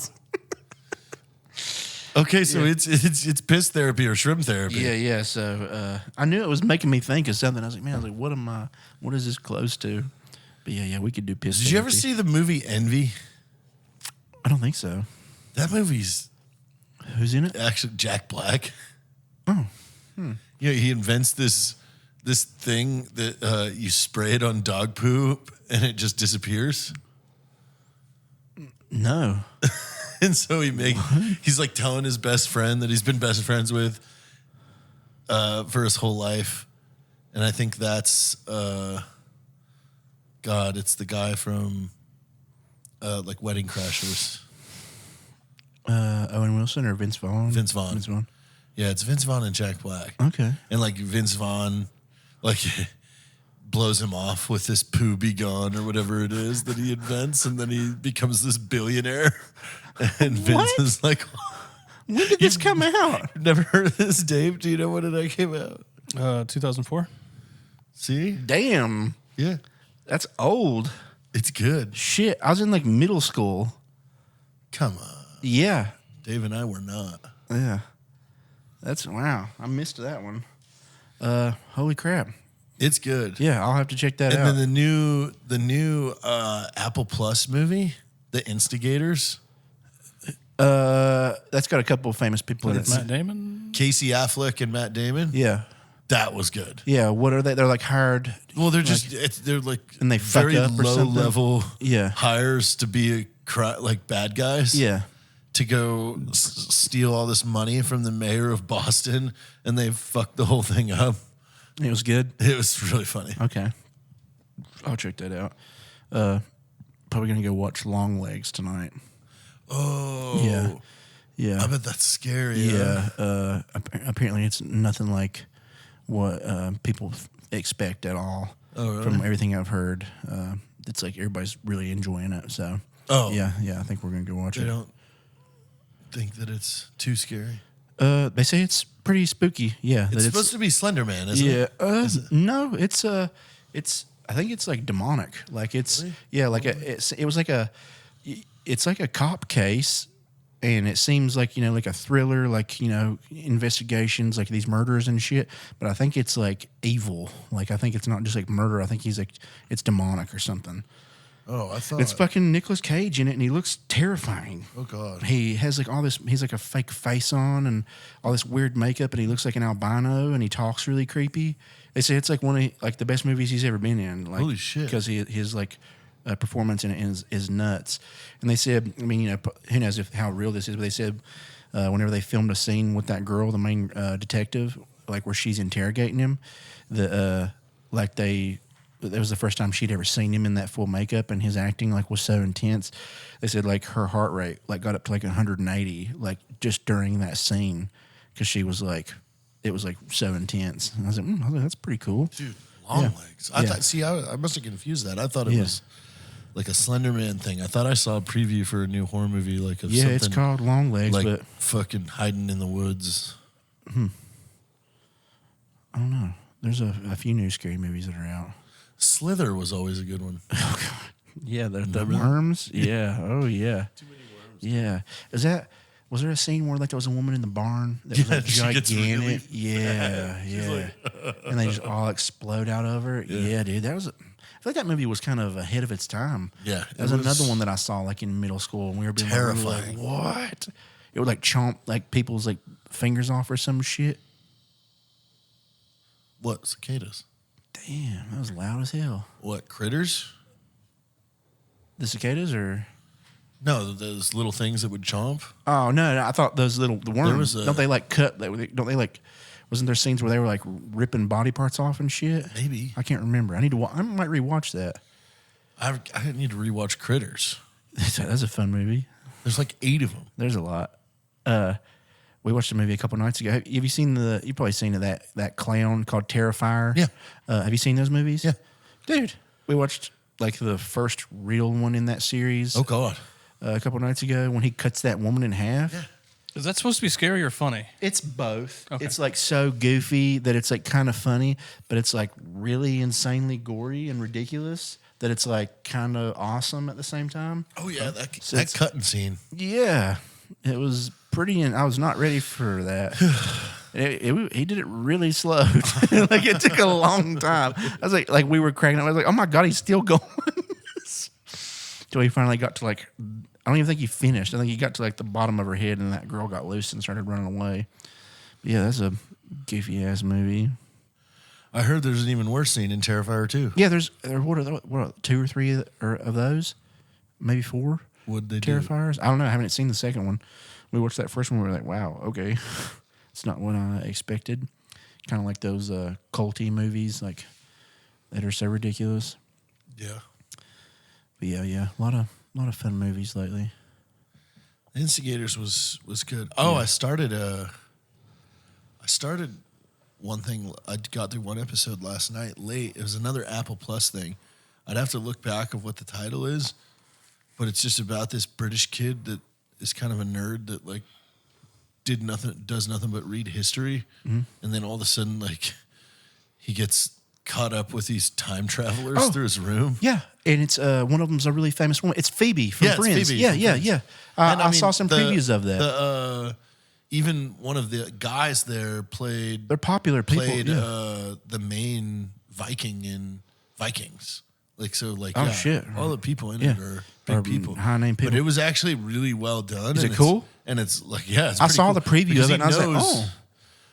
Okay, so it's piss therapy or shrimp therapy. Yeah. So I knew it was making me think of something. I was like, what is this close to? But yeah, we could do piss. Did you ever see the movie Envy? I don't think so. That movie's Who's in it? actually Jack Black. Oh. Yeah, he invents this thing that you spray it on dog poop and it just disappears. No. And so he's like telling his best friend that he's been best friends with for his whole life. And I think that's it's the guy from like Wedding Crashers. Owen Wilson or Vince Vaughn? Vince Vaughn. Yeah, it's Vince Vaughn and Jack Black. Okay. And like Vince Vaughn like blows him off with this poo be gone or whatever it is that he invents, and then he becomes this billionaire. And Vince is like, When did this come out? "You've never heard of this, Dave? Do you know when it came out?" 2004. See? Damn. Yeah. That's old. It's good. Shit. I was in like middle school. Come on. Yeah. Dave and I were not. Yeah. Wow. I missed that one. Holy crap. It's good. Yeah, I'll have to check that And out. then the new Apple Plus movie, The Instigators. That's got a couple of famous people in it. Matt Damon. Casey Affleck and Matt Damon. Yeah. That was good. Yeah. What are they? They're like hired. Well, they're they're like And they fuck very up or low something? level Yeah. hires to be like bad guys. Yeah. To go steal all this money from the mayor of Boston, and they fucked the whole thing up. It was good. It was really funny. Okay. I'll check that out. Probably going to go watch Long Legs tonight. Oh. Yeah. Yeah. I bet that's scary. Yeah. Apparently it's nothing like what people expect at all. Oh, really? From everything I've heard, it's like everybody's really enjoying it. So, yeah, I think we're gonna go watch They it. don't think that it's too scary. They say it's pretty spooky. Yeah, It's supposed to be Slender Man, isn't it? No, it's I think it's like demonic. Like it's like it's like a cop case, and it seems like like a thriller, like investigations, like these murders and shit. But I think it's like evil. Like I think it's not just like murder. I think he's like it's demonic or something. Oh, I thought It's fucking Nicolas Cage in it, and he looks terrifying. Oh God. He has like all this. He's like a fake face on, and all this weird makeup, and he looks like an albino, and he talks really creepy. They say it's like one of like the best movies he's ever been in. Like, Holy shit. Because his like performance in it is nuts. And they said, I mean, who knows how real this is, but they said whenever they filmed a scene with that girl, the main detective, like where she's interrogating him, that was the first time she'd ever seen him in that full makeup, and his acting like was so intense. They said like her heart rate like got up to like 180 like just during that scene because she was like it was like so intense. And I was like, that's pretty cool. Dude, long legs. I thought. See, I must have confused that. I thought it was like a Slender Man thing. I thought I saw a preview for a new horror movie, like of something. It's called Long Legs, like but fucking hiding in the woods. I don't know. There's a few new scary movies that are out. Slither was always a good one. Yeah, the worms. Yeah. Oh yeah. Too many worms. Yeah. Was there a scene where like there was a woman in the barn that was like she gets gigantic? really Yeah. And they just all explode out of her. Yeah, dude. I feel like that movie was kind of ahead of its time. Yeah, That was another one that I saw like in middle school, and we were being terrifying. Like, what? It would like chomp like people's like fingers off or some shit. What, cicadas? Damn, that was loud as hell. What, critters? The cicadas or? No, those little things that would chomp. Oh no! I thought the worms. was Don't they like cut? Don't they like? Wasn't there scenes where they were like ripping body parts off and shit? Maybe. I can't remember. I might rewatch that. I need to rewatch Critters. That's a fun movie. There's like 8 of them. There's a lot. We watched a movie a couple nights ago. Have you seen you've probably seen that clown called Terrifier? Yeah. Have you seen those movies? Yeah. Dude, we watched like the first real one in that series. Oh God. A couple nights ago when he cuts that woman in half. Yeah. Is that supposed to be scary or funny? It's both. Okay. It's like so goofy that it's like kind of funny, but it's like really insanely gory and ridiculous that it's like kind of awesome at the same time. Oh yeah, that cutting scene. Yeah, it was pretty. I was not ready for that. He did it really slow. Like it took a long time. I was like we were cracking up. I was like, oh my God, he's still going. Till he finally got to like, I don't even think he finished. I think he got to like the bottom of her head, and that girl got loose and started running away. But yeah, that's a goofy ass movie. I heard there's an even worse scene in Terrifier 2. Yeah, what are 2 or 3 of those? Maybe 4? What'd they do? Terrifiers? I don't know. I haven't seen the second one. We watched that first one. We were like, wow, okay. It's not what I expected. Kind of like those culty movies like that are so ridiculous. Yeah. But yeah. A lot of fun movies lately. Instigators was good. Oh, yeah. I started one thing. I got through one episode last night late. It was another Apple Plus thing. I'd have to look back of what the title is, but it's just about this British kid that is kind of a nerd that like does nothing but read history, and then all of a sudden like he gets caught up with these time travelers through his room. Yeah, and it's one of them's a really famous woman. It's Phoebe from Friends. It's Phoebe yeah. And I saw some previews of that. Even one of the guys there They're popular people. Played the main Viking in Vikings. Like so, like shit. all the people in it are big people, high name people. But it was actually really well done. Is it cool? And it's like it's I saw cool the preview because of it, and I was like,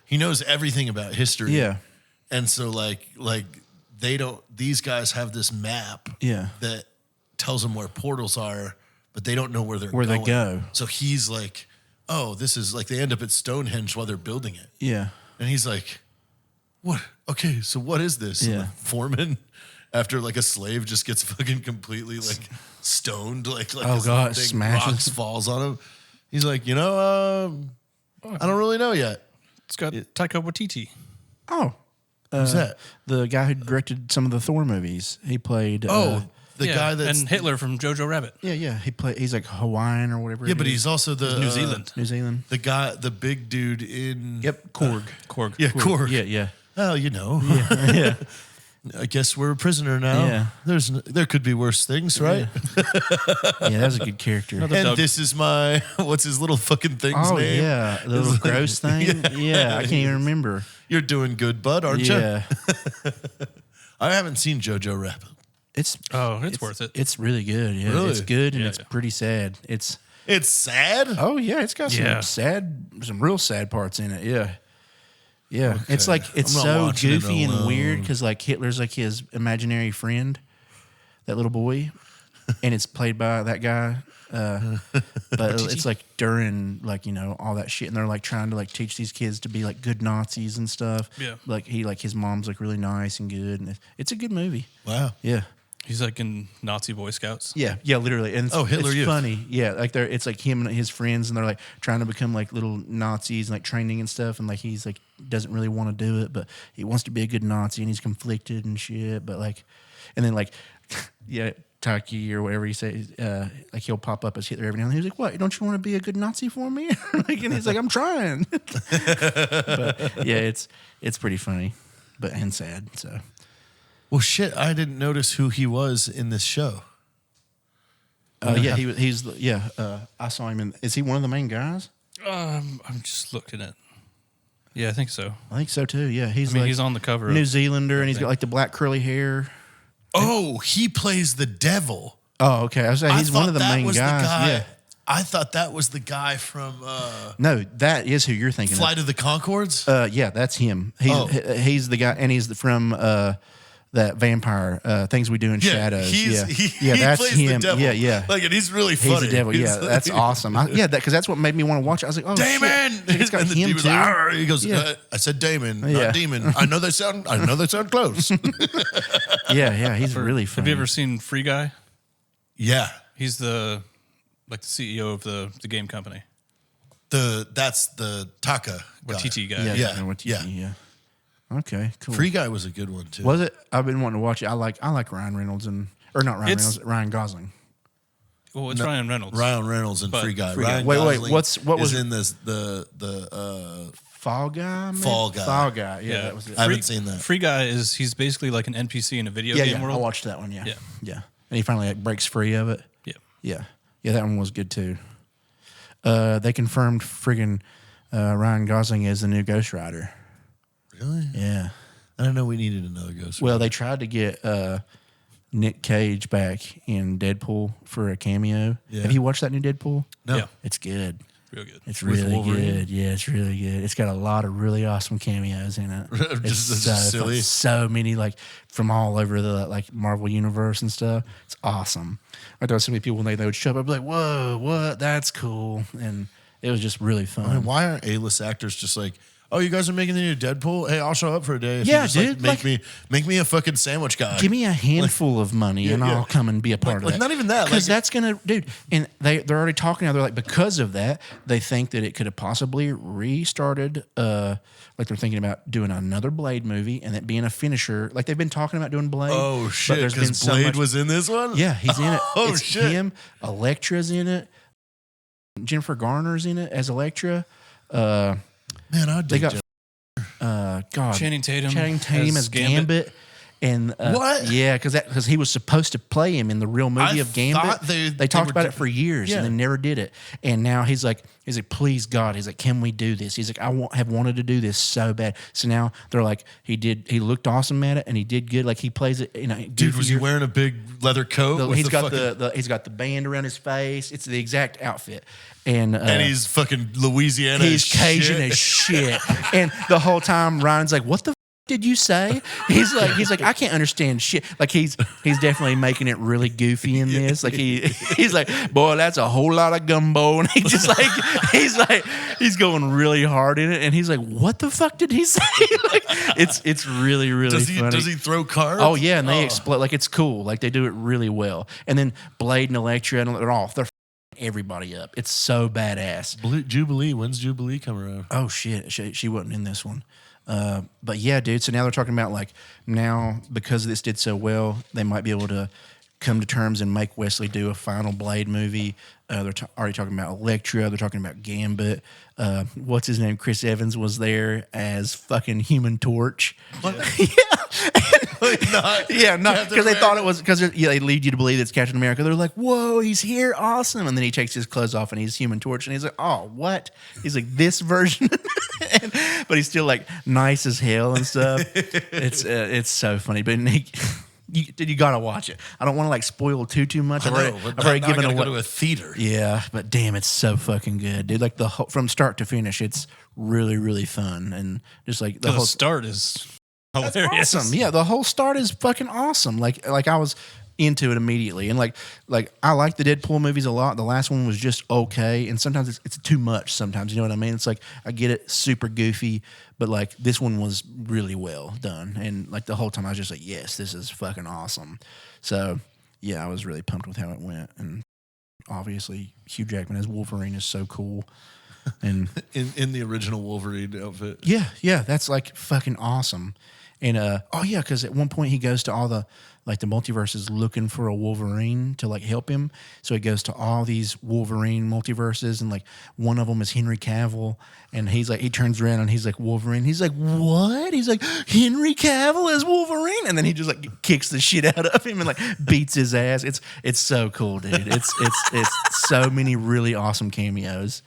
he knows everything about history. Yeah. And so like these guys have this map that tells them where portals are, but they don't know where they're going. They go. So he's like, oh, this is like they end up at Stonehenge while they're building it. Yeah. And he's like, what? Okay, so what is this? And the foreman, after like a slave just gets fucking completely like stoned, like oh God, smashes. Rocks falls on him. He's like, I don't really know yet. It's got Taika Waititi. Oh, Who's that? The guy who directed some of the Thor movies. He played. The guy that's and Hitler from JoJo Rabbit. Yeah. He's like Hawaiian or whatever. yeah, it but is. he's also the New Zealand. New Zealand. The guy, the big dude in Korg. Korg. Yeah, Korg. Yeah. Well, you know. Yeah. I guess we're a prisoner now. Yeah. There could be worse things, right? Yeah, that was a good character. And Doug. this is my what's his little fucking thing's Oh name? yeah, the little gross thing. Yeah, I can't even remember. You're doing good, bud, aren't you? Yeah, I haven't seen JoJo Rabbit. it's worth it. It's really good. Yeah, Really? it's good and Yeah. it's pretty sad. It's sad. oh yeah, it's got Yeah. some real sad parts in it. Yeah. Yeah, it's like it's I'm not so watching it goofy and alone. weird because like Hitler's like his imaginary friend, that little boy, and it's played by that guy. But it's like during like all that shit, and they're like trying to like teach these kids to be like good Nazis and stuff. Yeah. like his mom's like really nice and good, and it's a good movie. Wow. Yeah. He's like in Nazi Boy Scouts. Yeah, literally. And Hitler it's Youth. funny. Yeah, like it's like him and his friends, and they're like trying to become like little Nazis and like training and stuff. And like he's like doesn't really want to do it, but he wants to be a good Nazi, and he's conflicted and shit. But like, and then like, yeah, Taki or whatever he says, like he'll pop up as Hitler every now and then. He's like, "What? Don't you want to be a good Nazi for me?" Like, and he's like, "I'm trying." But yeah, it's pretty funny, and sad. So. Well, shit, I didn't notice who he was in this show. Yeah, I saw him in. Is he one of the main guys? I'm just looking at. Yeah, I think so. I think so too. Yeah, He's on the cover. New Zealander, and he's got like the black curly hair. Oh, he plays the devil. Oh, okay. I was saying he's one of the main guys. Yeah. I thought that was the guy from No, that is who you're thinking Flight of the Conchords. Yeah, that's him. Oh. He's the guy, and he's from that vampire Things We Do in Shadows. He that's plays him. the devil. Yeah. Like, and he's really funny. He's the devil. Yeah, that's awesome. Because that's what made me want to watch it. I was like, oh, Damon. shit. It's got And the him demon's too. like, "Arr." He goes, Yeah. I said Damon, Yeah. not demon. I know they sound close. Yeah, he's really funny. Have you ever seen Free Guy? Yeah. He's the CEO of the game company. That's the Taka Or guy. TT guy. Yeah, Yeah, I know what yeah. yeah. Okay, cool. Free Guy was a good one too. Was it? I've been wanting to watch it. I like Ryan Reynolds or not Ryan Reynolds, Ryan Gosling. Well, it's Ryan Reynolds. Ryan Reynolds and But- Free Guy. Free Guy. Ryan Wait, Gosling what was is in this the Fall Guy? Maybe? Fall Guy. Fall Guy. Yeah, Yeah. that was it. I haven't seen that. Free Guy he's basically like an NPC in a video game I world. watched that one. Yeah, Yeah. yeah. And he finally like breaks free of it. Yeah. Yeah. That one was good too. They confirmed friggin' Ryan Gosling as the new Ghost Rider. Really? Yeah. I don't know. We needed another Ghost. Well, they tried to get Nick Cage back in Deadpool for a cameo. Yeah. Have you watched that new Deadpool? No. Yeah. It's good. Real good. It's With really Wolverine? good. Yeah, it's really good. It's got a lot of really awesome cameos in it. Just so silly. So many like from all over the like Marvel universe and stuff. It's awesome. I thought so many people when they would show up, I'd be like, "Whoa, what? That's cool!" And it was just really fun. I mean, why aren't A-list actors just like, oh, you guys are making the new Deadpool? Hey, I'll show up for a day. If Yeah, you just, dude, make me a fucking sandwich guy. Give me a handful of money and I'll come and be a part of like, that. not even that, Because like- that's going to, dude, and they're already talking now. They're like, because of that, they think that it could have possibly restarted, like they're thinking about doing another Blade movie and it being a finisher. Like they've been talking about doing Blade. Oh but shit! there's been Because so Blade much- was in this one. Yeah, he's in it. Oh It's shit! him. Elektra's in it. Jennifer Garner's in it as Elektra. Man, I They dig got Jen- God, Channing Tatum as Gambit. And What? Yeah, because he was supposed to play him in the real movie I of Gambit. thought they talked were about do- it for years Yeah. and they never did it. And now he's like, please God, he's like, can we do this? He's like, have wanted to do this so bad. So now they're like, he looked awesome at it and he did good. Like he plays it. Dude, was he wearing a big leather coat? with He's the got fucking, he's got the band around his face. It's the exact outfit. And he's fucking Louisiana. he's as Cajun shit. as shit. And the whole time Ryan's like, what the did you say? He's like, I can't understand shit. Like he's definitely making it really goofy in this. Like he's like, boy, that's a whole lot of gumbo. And he's going really hard in it. And he's like, what the fuck did he say? Like, it's really, really funny. Does he throw cards? Oh yeah, and they explode. Like it's cool. Like they do it really well. And then Blade and Elektra and they're everybody up. It's so badass. Jubilee. When's Jubilee come around? Oh shit, she wasn't in this one. But yeah, dude. So now they're talking about like now because this did so well, they might be able to come to terms and make Wesley do a final Blade movie. They're already talking about Elektra. They're talking about Gambit. What's his name? Chris Evans was there as fucking Human Torch. Yeah, no, because they thought it was because they lead you to believe it's Captain America. They're like, "Whoa, he's here, awesome!" And then he takes his clothes off and he's Human Torch, and he's like, "Oh, what?" He's like, "This version," but he's still like nice as hell and stuff. It's so funny, but you gotta watch it. I don't want to like spoil too much. I've already given away. Go to a theater. Yeah, but damn, it's so fucking good, dude. Like from start to finish, it's really, really fun, and just like The start is hilarious. that's awesome. Yeah, the whole start is fucking awesome. Like I was into it immediately, and like I like the Deadpool movies a lot. The last one was just okay, and sometimes it's too much. Sometimes, you know what I mean? It's like I get it, super goofy, but like this one was really well done, and like the whole time I was just like, yes, this is fucking awesome. So yeah, I was really pumped with how it went, and obviously Hugh Jackman as Wolverine is so cool. And in the original Wolverine outfit. Yeah, that's like fucking awesome. And because at one point he goes to all the multiverses looking for a Wolverine to like help him. So he goes to all these Wolverine multiverses, and like one of them is Henry Cavill, and he's like, he turns around and he's like, Wolverine. He's like, what? He's like, Henry Cavill as Wolverine, and then he just like kicks the shit out of him and like beats his ass. It's so cool, dude. It's so many really awesome cameos.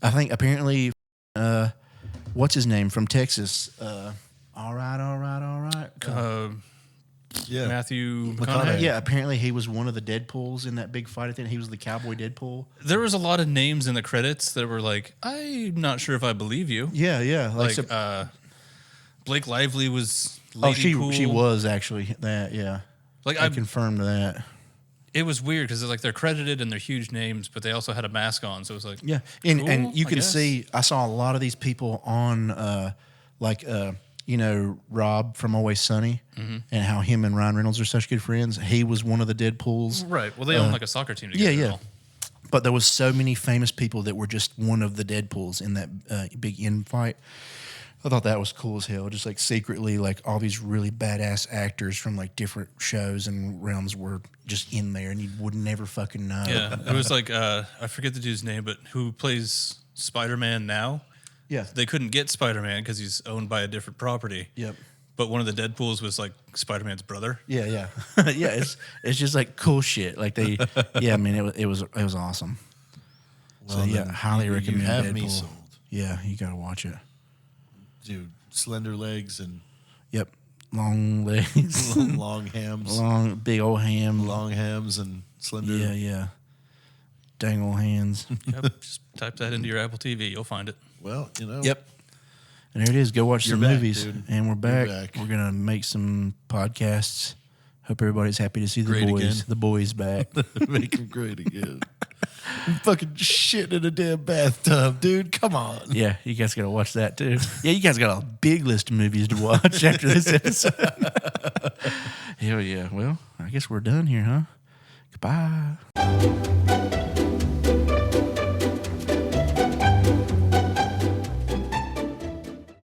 I think apparently, what's his name from Texas? All right. Yeah. Matthew McConaughey. Yeah, apparently he was one of the Deadpools in that big fight. I think he was the cowboy Deadpool. There was a lot of names in the credits that were like, I'm not sure if I believe you. Yeah. Like Blake Lively was Lady Pool. She was actually that. Yeah, Like I confirmed that. It was weird because they're credited and they're huge names, but they also had a mask on, so it was like Yeah, cool, and you I can guess. see. I saw a lot of these people on Rob from Always Sunny, and how him and Ryan Reynolds are such good friends. He was one of the Deadpools. Right. Well, they own like a soccer team together. Yeah. and all. But there was so many famous people that were just one of the Deadpools in that big end fight. I thought that was cool as hell. Just like secretly, like all these really badass actors from like different shows and realms were just in there, and you would never fucking know. Yeah. It was like I forget the dude's name, but who plays Spider-Man now? Yeah. They couldn't get Spider-Man because he's owned by a different property. Yep. But one of the Deadpools was like Spider-Man's brother. Yeah. Yeah. It's just like cool shit. Like they, yeah. I mean, it was awesome. Well, so yeah, then highly you recommend have Deadpool. me sold. Yeah, you gotta watch it. Dude, slender legs and Yep, long legs, long hams. long big old ham. Long hams and slender. Yeah. Dangle hands. Yep. Just type that into your Apple TV. You'll find it. Well, Yep. And there it is. Go watch You're some back, movies. dude. And we're back. back. We're gonna make some podcasts. Hope everybody's happy to see the Great boys. again. The boys back. Make him great again. I'm fucking shitting in a damn bathtub, dude. Come on. Yeah, you guys gotta watch that too. Yeah, you guys got a big list of movies to watch after this episode. Hell yeah. Well, I guess we're done here, huh? Goodbye.